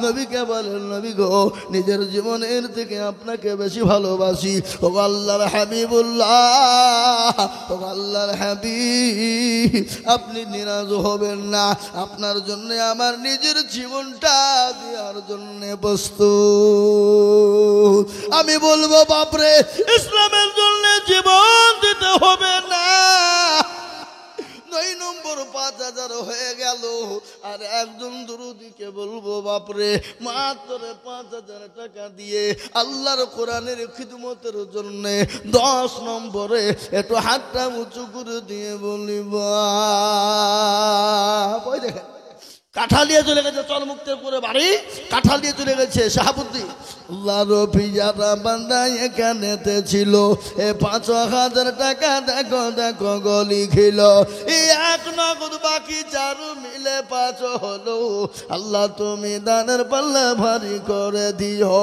নবীকে বলেন নবী গো, নিজের জীবনের থেকে আপনাকে বেশি ভালোবাসি। ও আল্লাহর হাবিবুল্লাহ, ও আল্লাহর হাবিব, আপনি নিরাশ হবেন না। আপনার জন্য আমার নিজের জীবনটা দেওয়ার জন্য প্রস্তুত। আমি বলবো বাপরে ইসলামের জন্য জীবন দিতে হবে না। 9 নম্বর 5,000 হয়ে গেল। আর একজন দুরুদিকে বলবো বাপরে মাত্র 5,000 টাকা দিয়ে আল্লাহর কোরআনের খিদমতের জন্য 10 নম্বরে একটু হাতটা উঁচু করে দিয়ে বলিব। ওই দেখেন কাঁঠালিয়া চলে গেছে চরমুক্তারপুরে বাড়ি, কাঁঠালিয়া চলে গেছে শাহাবুদ্দিন। আল্লাহ রবিয়ারা বান্দা এখানেতে ছিল 5,000 টাকা। দেখো দেখো গলি খিল এই 1 নগদ বাকি 4 মিলে 5 হলো। আল্লাহ তুমি দানের পাল্লা ভারী করে দিও।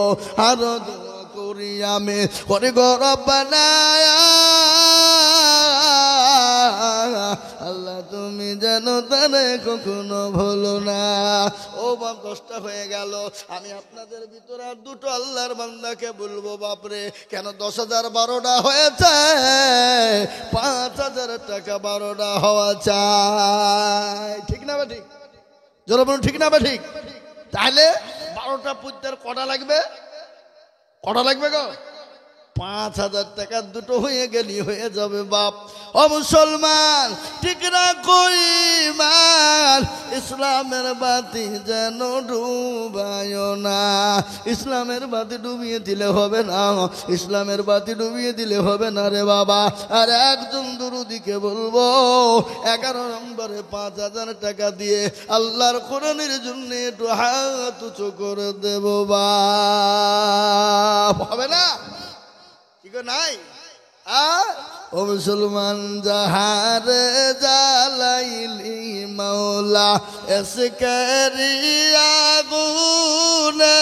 আরো দোয়া করি আমি করে গৌরব বানায় আল্লাহ তুমি যেন তারে কখনো ভুলো না। ও বাপ 10টা হয়ে গেল। আমি আপনাদের ভিতরে আর 2টো আল্লাহর বান্দাকে বলবো বাপরে কেন 10,000 12টা হয়েছে, 5,000 টাকা 12টা হওয়া চাই, ঠিক না? ঠিক জোরে বলুন ঠিক না বা ঠিক? তাহলে 12টা পুত্রের কটা লাগবে? কটা লাগবে গো? 5,000 টাকার দুটো হয়ে গেলি হয়ে যাবে বাপ। ও মুসলমান ঠিক রাখো ঈমান, ইসলামের বাতি যেন ডুবায় না। ইসলামের বাতি ডুবিয়ে দিলে হবে না, ইসলামের বাতি ডুবিয়ে দিলে হবে না রে বাবা। আর একজন দুরুদিকে বলবো 11 নম্বরে 5,000 টাকা দিয়ে আল্লাহর কোরআনের জন্য একটু হাত উঁচু করে দেব বাপ। হবে না? নাই ও মুসলমান যাহারে জ্বালাইলি মাওলা এসকারি আগুনে,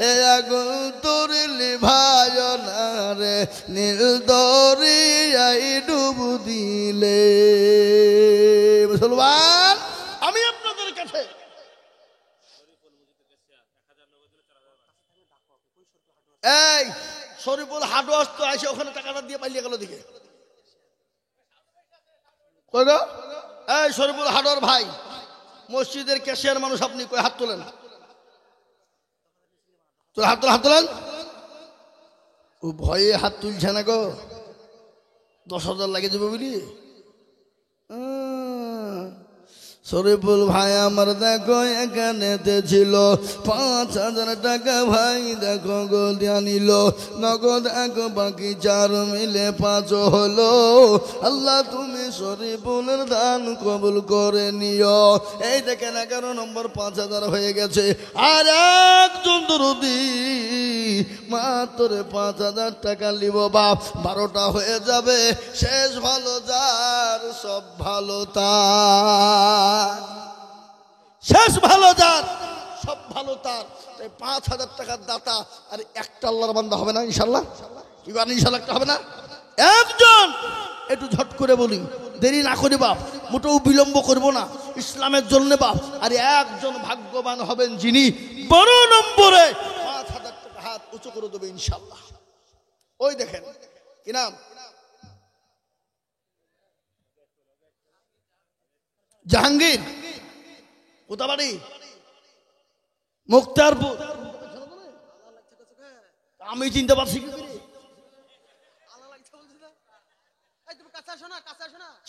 এ আগুন তোর লিভায় না রে, নীল দরিয়ায় ডুব দিলে। মুসলমান আমি আপনাদের কাছে এই শরীফুল হাটওয়ার্স তো আসে, ওখানে টাকাটা দিয়ে পালিয়ে গেল দিকে। কই গো? এই শরীফুল হাটওয়ার ভাই, মসজিদের ক্যাশিয়ার মানুষ আপনি, কই হাত তোলেন, হাত তোলেন, হাত তোলেন। ও ভয়ে হাত তুলছে না গো, 10,000 লাগে যাবে বলি। শরীফুল ভাই আমার দেখো এখানেতে ছিল 5,000 টাকা, ভাই দেখো গো দিয়া নিল নগদ, এক বাকি 4 মিলে 5 হলো। আল্লাহ তুমি শরীফুলের দান কবুল করে নিও। এই দেখেন 11 নম্বর 5,000 হয়ে গেছে। আর একজন দরদি মাত্র 5,000 টাকা নিব বাপ, 12টা হয়ে যাবে। শেষ ভালো যার সব ভালো তার, শেষ ভালো যার সব ভালো তার। 5,000 টাকার দাতা আর একটা আল্লাহর বান্দা হবে না ইনশাল্লাহ? কি বলেন ইনশাল্লাহ? একটা হবে না? একজন, একটু ঝট করে বলি, দেরি না করি বাপ, মোটেও বিলম্ব করব না ইসলামের জন্য বাপ। আর একজন ভাগ্যবান হবেন যিনি 12 নম্বরে 5,000 টাকা হাত উঁচু করে দেবে ইনশাল্লাহ। ওই দেখেন কি নাম? জাহাঙ্গীর। কোথা বাড়ি? মুক্তারপুর। আমি চিনতে পারছি কি করে?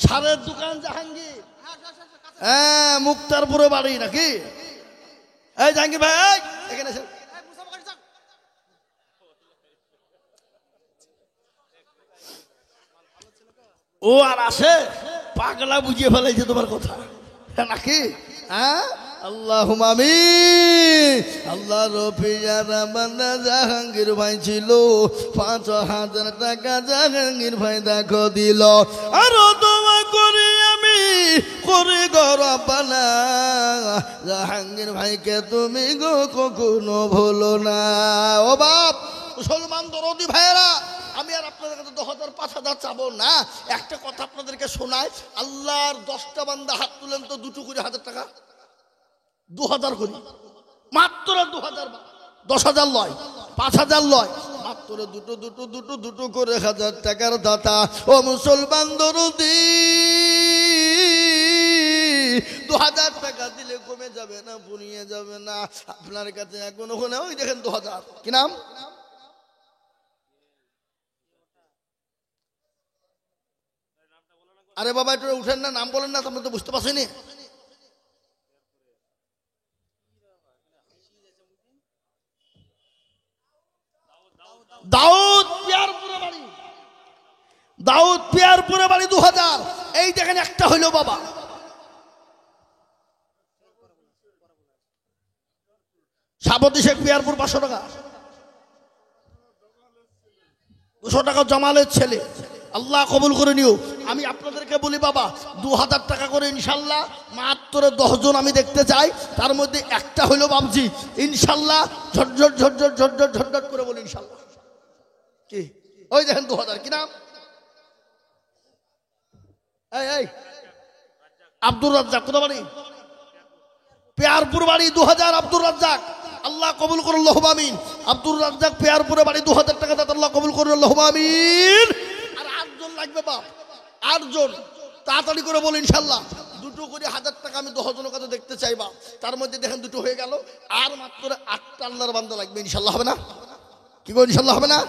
সারের দোকান জাহাঙ্গীর, হ্যাঁ মুক্তারপুরে বাড়ি নাকি? এই জাহাঙ্গীর ভাই এখানে ও আর আসে, পাগলা বুঝিয়ে ফেলাইছে তোমার কথা নাকি? হ্যাঁ আল্লাহুম্মা আমিন। আল্লাহ রফিয়ার বান্দা জাহাঙ্গীর ভাই ছিল, 5,000 টাকা জাহাঙ্গীর ভাই দেখো দিল। আরো দোয়া করি আমি করি গো রব্বানা, জাহাঙ্গীর ভাইকে তুমি গো কখনো ভুলো না। ও বাপ মুসলমান দরদি ভাইয়েরা, আমি আর আপনাদের কাছে 10,000 5,000 চাবো না। একটা কথা আপনাদেরকে শোনায়, আল্লাহর 10টা বান্দা হাত তুলেন তো 2 করে 1,000 টাকা, 2,000 করি মাত্র 2,000, 10,000 লয়, 5,000 লয়, মাত্র দুটো করে 1,000 টাকার দাতা। ও মুসলমান দরদি, 2,000 টাকা দিলে কমে যাবে না, ফুরিয়ে যাবে না আপনার কাছে এখন। ওখানে ওই দেখেন 2,000, কি নাম? আরে বাবা একটু উঠেন না, নাম বলেন না, তোমরা তো বুঝতে পারছেনি। দাউদ পিয়ারপুরে বাড়ি, দাউদ পিয়ারপুরে বাড়ি 2,000। এই দেখেন একটা হইলো বাবা। সাবতী শেখ পিয়ারপুর 500 টাকা, 200 টাকা জামালের ছেলে, আল্লাহ কবুল করে নিও। আমি আপনাদেরকে বলি বাবা 2,000 টাকা করে ইনশাল্লাহ মাত্র 10 জন আমি দেখতে চাই, তার মধ্যে একটা হইলো বাবজি ইনশাল্লাহ। ঝটঝট ঝটঝট ঝটঝট ঝটঝট করে বলি ইনশাল্লাহ। কি ওই দেখেন 2,000, কি নাম? এই আব্দুর রাজ্জাক। কোথা বাড়ি? পেয়ারপুর বাড়ি 2,000 আব্দুর রাজ্জাক, আল্লাহ কবুল করুন আল্লাহুম্মা আমিন। আব্দুর রাজ্জাক পেয়ারপুরে বাড়ি 2,000 টাকা দাতা, আল্লাহ কবুল করুন আল্লাহুম্মা আমিন। আর 8 জন লাগবে বাপ, 8 জন, তাড়াতাড়ি করে বল ইনশাল্লাহ। দুটো করে 1000 টাকা আমি 10 জনের কাছে দেখতে চাইবা, তার মধ্যে দেখেন দুটো হয়ে গেল, আর মাত্র 8টা আল্লাহর বান্দা লাগবে, ইনশাল্লাহ হবে না? কি বল, ইনশাল্লাহ হবে না?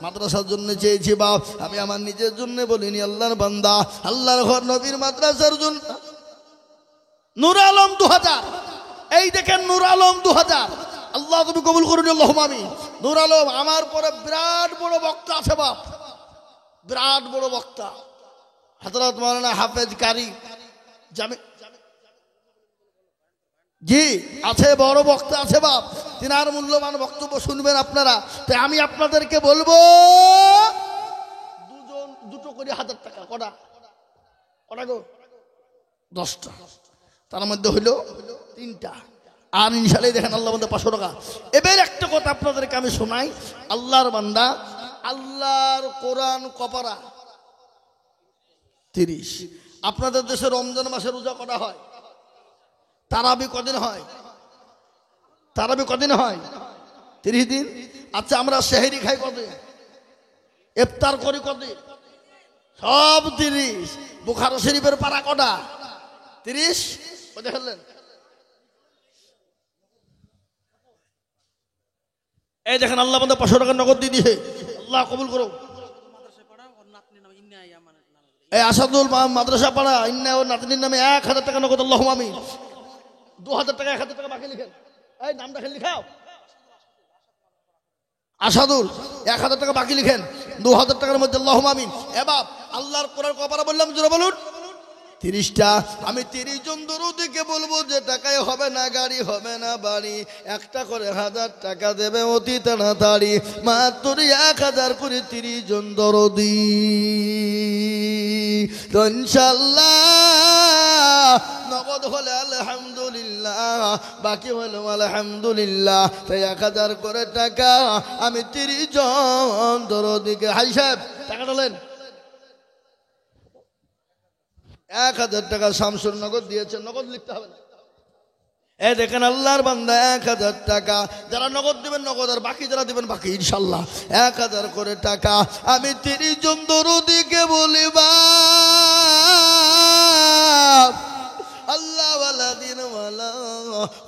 মাদ্রাসার জন্য চেয়েছি বাপ, আমি আমার নিজের জন্য বলিনি, আল্লাহর বান্দা, আল্লাহর ঘর নবীর মাদ্রাসার জন্য। নূর আলম 2000, এই দেখেন নূর আলম 2000, আল্লাহ তুমি কবুল করুন, আল্লাহুম্মা আমিন। নূর আলম আমার পরে বিরাট বড় বক্তা আছে বাপ, বিরাট বড় বক্তা, হযরত মাওলানা হাফেজ কারি জামি, জি আছে, বড় বক্তা আছে বাপ, তিনার মূল্যবান বক্তব্য শুনবেন আপনারা। তাই আমি আপনাদেরকে বলবো, দুটো করে 1000 টাকা, কটা কটা গো? 10টা, তার মধ্যে হইল 3টা, আর ইনশাআল্লাহ দেখেন আল্লাহ বান্দা 500 টাকা। এবার একটা কথা আপনাদেরকে আমি শোনাই, আল্লাহর বান্দা, আল্লাহর কোরআন কপারা 30। আপনাদের দেশে রমজান মাসে রোজা করা হয়, তারাবি কদিন হয়? তারাবি কদিন হয়? 30 দিন। আচ্ছা আমরা সেহরি খাই কদিন? ইফতার করি কদিন? সব 30। বুখারী শরীফের পারা কটা? 30। কত হলেন? এই দেখেন আল্লাহ বান্দা 500 টাকা নগদ দিয়ে দিয়েছে, আল্লাহ কবুল করো। এই আসাদুল মাদ্রাসা পাড়া ইন্না ওর নাতনির নামে 1000 টাকা নগদ, আল্লাহুম্মা আমিন। 2000 টাকা, 1000 টাকা বাকি লিখেন, এই নামটা খেলে লিখাও, আসাদুল 1000 টাকা বাকি লিখেন, 2000 টাকার মধ্যে আল্লাহুম্মা আমিন। এবার আল্লাহর কোরআন কপারা বললাম, জোরে বলুন 30টা। আমি 30 জন দরুদিকে বলবো, যে টাকায় হবে না গাড়ি, হবে না বাড়ি, একটা করে 1000 টাকা দেবে অতি তাড়াতাড়ি, মাত্র 1000 করে 30 জন দরদি, তো ইনশাআল্লাহ নগদ হলে আলহামদুলিল্লাহ, বাকি হলো আলহামদুলিল্লাহ। তাই 1000 করে টাকা আমি 30 জন দরদিকে, হাই সাহেব টাকা তোলেন, 1000 টাকা শামসুর নগদ দিয়েছেন, নগদ লিখতে হবে না। এই দেখেন আল্লাহর বান্দা 1000 টাকা, যারা নগদ দিবেন নগদ, আর বাকি যারা দিবেন বাকি, ইনশাল্লাহ 1000 করে টাকা আমি 30 জন দরদিকে বলিবা, আল্লাহওয়ালা, দিনওয়ালা,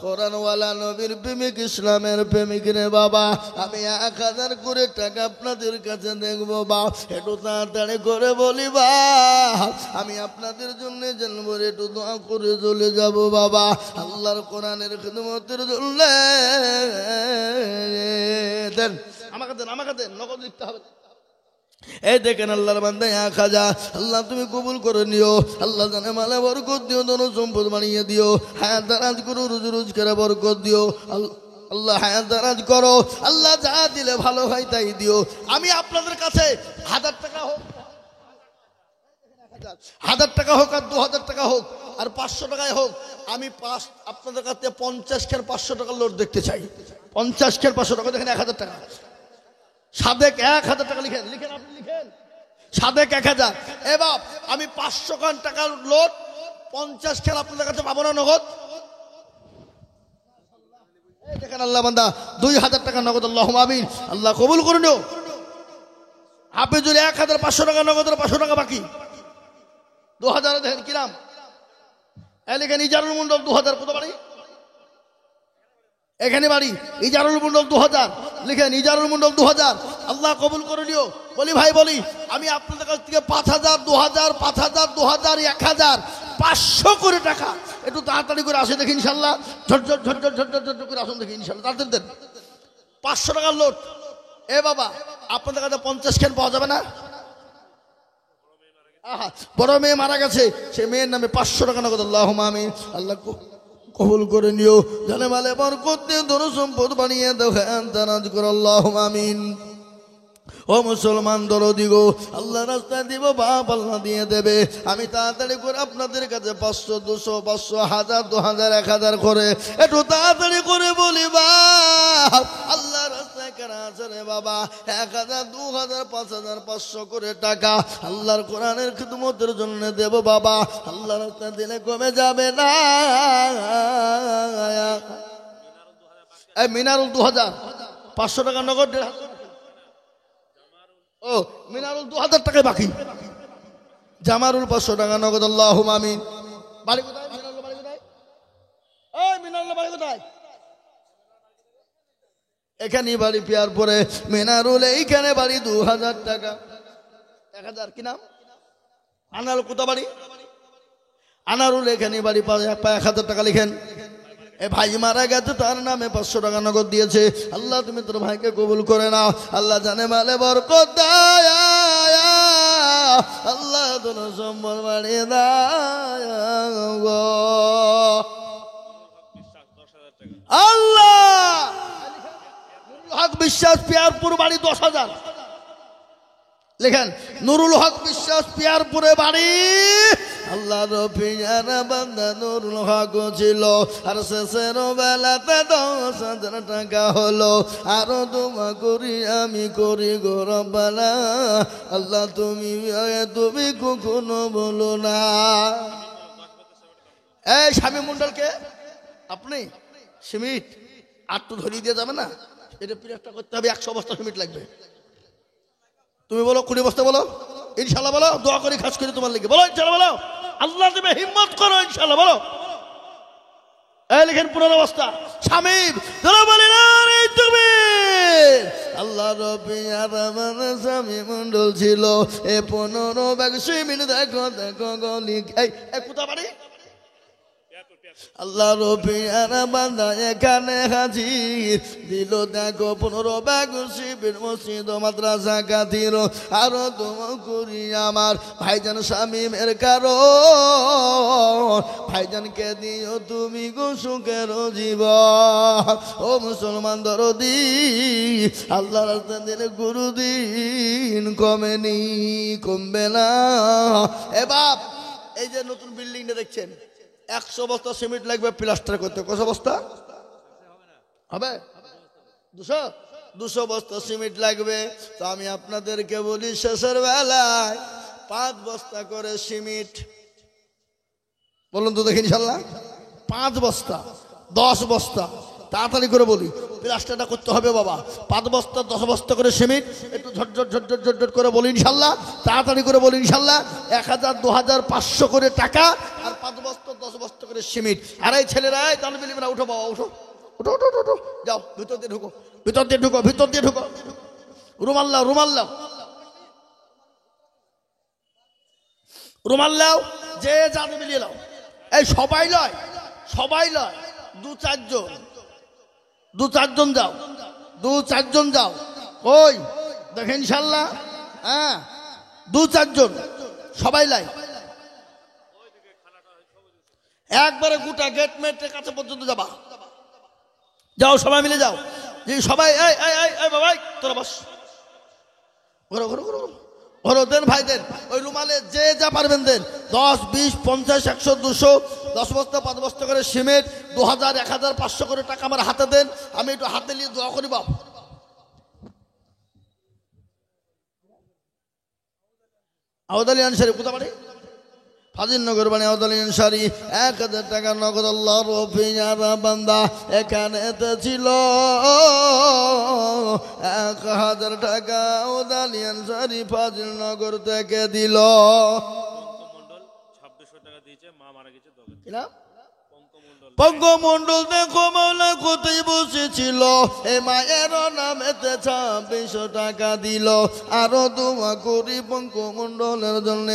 কোরআনওয়ালা, নবীর প্রেমিক, ইসলামের প্রেমিক রে বাবা, আমি 1000 করে টাকা আপনাদের কাছে দেখবো বা, একটু তাড়াতাড়ি করে বলিবা, আমি আপনাদের জন্য জানবো, একটু দোয়া করে চলে যাব বাবা, আল্লাহর কোরআনের খিদমতের জন্য দেন, আমাকে দেন, আমাকে দেন, নগদ লিখতে হবে। এই দেখেন আল্লাহর বান্দা 1000, আল্লাহ তুমি কবুল করে নিও, আল্লাহ জানে মালে বরকত দিও, ধন সম্পদ বানিয়ে দিও, হায়াত দারাজ করো, রুজি রোজগারে বরকত দিও, আল্লাহ হায়াত দারাজ করো, আল্লাহ যা দিলে ভালো হয় তাই দিও। আমি আপনাদের কাছে 1000 টাকা হোক, 1000 টাকা হোক, আর 2000 টাকা হোক, আর 500 টাকায় হোক, আমি আপনাদের কাছে 50 খের 500 টাকার লোড দেখতে চাই। 50 খের 500 টাকা, দেখেন 1000 টাকা। সাদেক 1000 টাকা লিখেন, লিখেন, আপনি লিখেন, সাদেক 1000। এবার আমি 500 টাকার লোড 50 খেল আপনাদের কাছে পাবো না নগদ? দেখেন আল্লাহ বান্দা 2000 টাকা নগদ, আল্লাহুম্মা আমিন, আল্লাহ কবুল করে নিও। হাফিজুল 1500 টাকা নগদ, 500 টাকা বাকি, 2000। দেখেন কিরাম লিখেন, ইজারুল মন্ডল 2000, কত বাড়ি? এখানে বাড়ি, ইজারুল মন্ডল 2000 লিখেন, ইজারুল মন্ডল 2000, আল্লাহ কবুল করে নিও। বলি ভাই বলি, আমি আপনাদের কাছ থেকে 5000, 2000, 5000, 2000, 1000, 500 করে টাকা একটু তাড়াতাড়ি করে আসে দেখি, ইনশাল্লাহ ঝটঝট ঝটঝট ঝটঝট ঝটঝট করে আসুন দেখি, ইনশাল্লাহ তাড়াতাড়ি দেন। 500 টাকার লোড। এ বাবা, আপনাদের কাছে 50 খেন পাওয়া যাবে না? আহা, বড় মেয়ে মারা গেছে, সে মেয়ের নামে 500 টাকা নগদ, আল্লাহুম্মা আমিন, আল্লাহ কবুল করে নিও, জানে মালে বরকত দিয়ে ধন সম্পদ বানিয়ে দাও, হ্যাঁ দারাজ করো, আল্লাহুম্মা আমিন। ও মুসলমান দরদি গো, আল্লাহ রাস্তায় দিব বাপ, আল্লাহ দিয়ে দেবে। আমি তাড়াতাড়ি করে আপনাদের কাছে 500, 200, 500, 1000, 2000, 1000 করে একটু তাড়াতাড়ি করে বলি বাপ, আল্লাহ রাস্তায় কেনা আছে রে বাবা, 1000, 2000, 5000, 500 করে টাকা আল্লাহর কোরআনের খিদমতের জন্য দেব বাবা, আল্লাহ রাস্তায় দিলে কমে যাবে না। এই মিনারুল 2000, 500 টাকা নগদ, 1,500। ও মিনারুল 2000 টাকা বাকি, জামারুল 500 টাকা নগদ, আল্লাহুম্মা আমিন। বাড়ি কোথায়? মিনারুল বাড়ি কোথায়? ওই মিনারুল বাড়ি কোথায়? এখানে বাড়ি পিয়ারপুরে। মিনারুল এইখানে বাড়ি 2000 টাকা। 1000 কি নাম? আনারুল কোথা বাড়ি? আনারুল এখানে বাড়ি 1000 টাকা লিখেন। এ ভাই মারা গেছে, তার নামে 500 টাকা নগদ দিয়েছে। আল্লাহ তুমি তোর ভাইকে কবুল করে নাও। আল্লাহ জানে মালে বরকত দাও। আল্লাহ তোর সম্পদ বাড়িয়ে দাও। আল্লাহ নুরুল হক বিশ্বাস পিয়ারপুর বাড়ি 10,000 লেখেন। নুরুল হক বিশ্বাস পিয়ারপুরে বাড়ি। আল্লাহ রফিয়ার বান্দা নুরুল হক ছিল, আর শেষের বেলাতে 10,000 টাকা হলো। আরো দোয়া করি আমি করি গো রব্বানা, আল্লাহ তুমি কখনো বলো না। এই স্বামী মন্ডলকে আপনি সিমেন্ট আর তো ধরিয়ে দিয়ে যাবে না, এটা পিরিয়ডটা করতে হবে। 100 বস্তা সিমেন্ট লাগবে। তুমি বলো 20 বস্তা বলো, ইনশাল্লাহ বলো। দোয়া করি খাস করে তোমার লেগে বলো ইনশাল্লাহ বলো। আল্লাহ তুমি হিম্মত করো ইনশাল্লাহ বলো। এই লিখেন 15 বস্তা শামিম ধরো বলি না রে তুমি। আল্লাহ রবিয়ার আমার স্বামী মন্ডল ছিল। এ 15 ব্যাগ সিমেন্ট দেখো দেখো গলি। এই কোথা বাড়ি? আল্লাহ রবিয়ার বান্দা এখানে হাজির দিল। দেখো 15 ব্যাগ শিবির মসজিদ মাদ্রাসা কাতির। আরো দোয়া করি আমার ভাইজান শামিমের কারো। ভাইজানকে দিও তুমি গো সুখের জীবন। ও মুসলমান দরদি, আল্লাহ রাস্তায় দিলে গুরুদিন কমেনি, কমবে না। এ বাপ, এই যে নতুন বিল্ডিংটা দেখছেন, 100 বস্তা সিমেন্ট লাগবে প্লাস্টার করতে। কত বস্তা হবে? 200 বস্তা সিমেন্ট লাগবে। তো আমি আপনাদেরকে বলি শেষের বেলায় 5 বস্তা করে সিমেন্ট বলুন তো দেখি ইনশাল্লাহ। 5 বস্তা 10 বস্তা তাড়াতাড়ি করে বলি প্লাস্টারটা করতে হবে বাবা। 5 বস্তা 10 বস্তা করে সিমেন্ট, একটু ঝটঝট ঝটঝট ঝটঝট করে বলি ইনশাল্লাহ। তাড়াতাড়ি করে বলি ইনশাল্লাহ। 1000 2000 500 করে টাকা আর 5 বস্তা 10 বস্তা করে সিমেন্ট। আর এই ছেলেরা তাহলে বিলিবে না, উঠো বাবা উঠো উঠো উঠো উঠো যাও, ভিতর দিয়ে ঢুকো, ভিতর দিয়ে ঢুকো, ভিতর দিয়ে ঢুকো। রুমাল লাও, রুমাল লাও, রুমাল লাও, যে যাতে মিলিয়ে লাও। এই সবাই লয়, সবাই লয়, 2-4 জন, 2-4 জন যাও, 2-4 জন যাও। ওই দেখেন ইনশাল্লাহ। হ্যাঁ 2-4 জন সবাই লাই। একবারে গোটা গেট মেটের কাছে পর্যন্ত যাবা। যাও সবাই মিলে যাও। যে সবাই এই এই এই বাবাই তোরা বস, ঘোরো ঘোরো ঘোরো ঘোরো, দেন ভাই দেন। ওই রুমালে যে যা পারবেন দেন। 10 20 50 100 200 10 বস্তা 5 বস্তা করে সিমেন্ট, 2000 1000 500 করে টাকা আমার হাতে দেন। আমি একটু হাতে নিয়ে দোয়া করি বাপ। আওদালি আনসারি কোথা বাড়ি? ফাজিলনগর বাড়ি আওদালি আনসারি। 1000 টাকা নগদ আল্লাহ রফিয়ার বান্দা এখানে ছিল। 1000 টাকা আওদালি আনসারি ফাজিলনগর থেকে দিল। পঙ্কমন্ডল দেখো মাওলা কোথায় বসেছিল। এ মায়ের নামেতে 2600 টাকা দিল। আরো দোয়া করি পঙ্কমন্ডলের জন্য।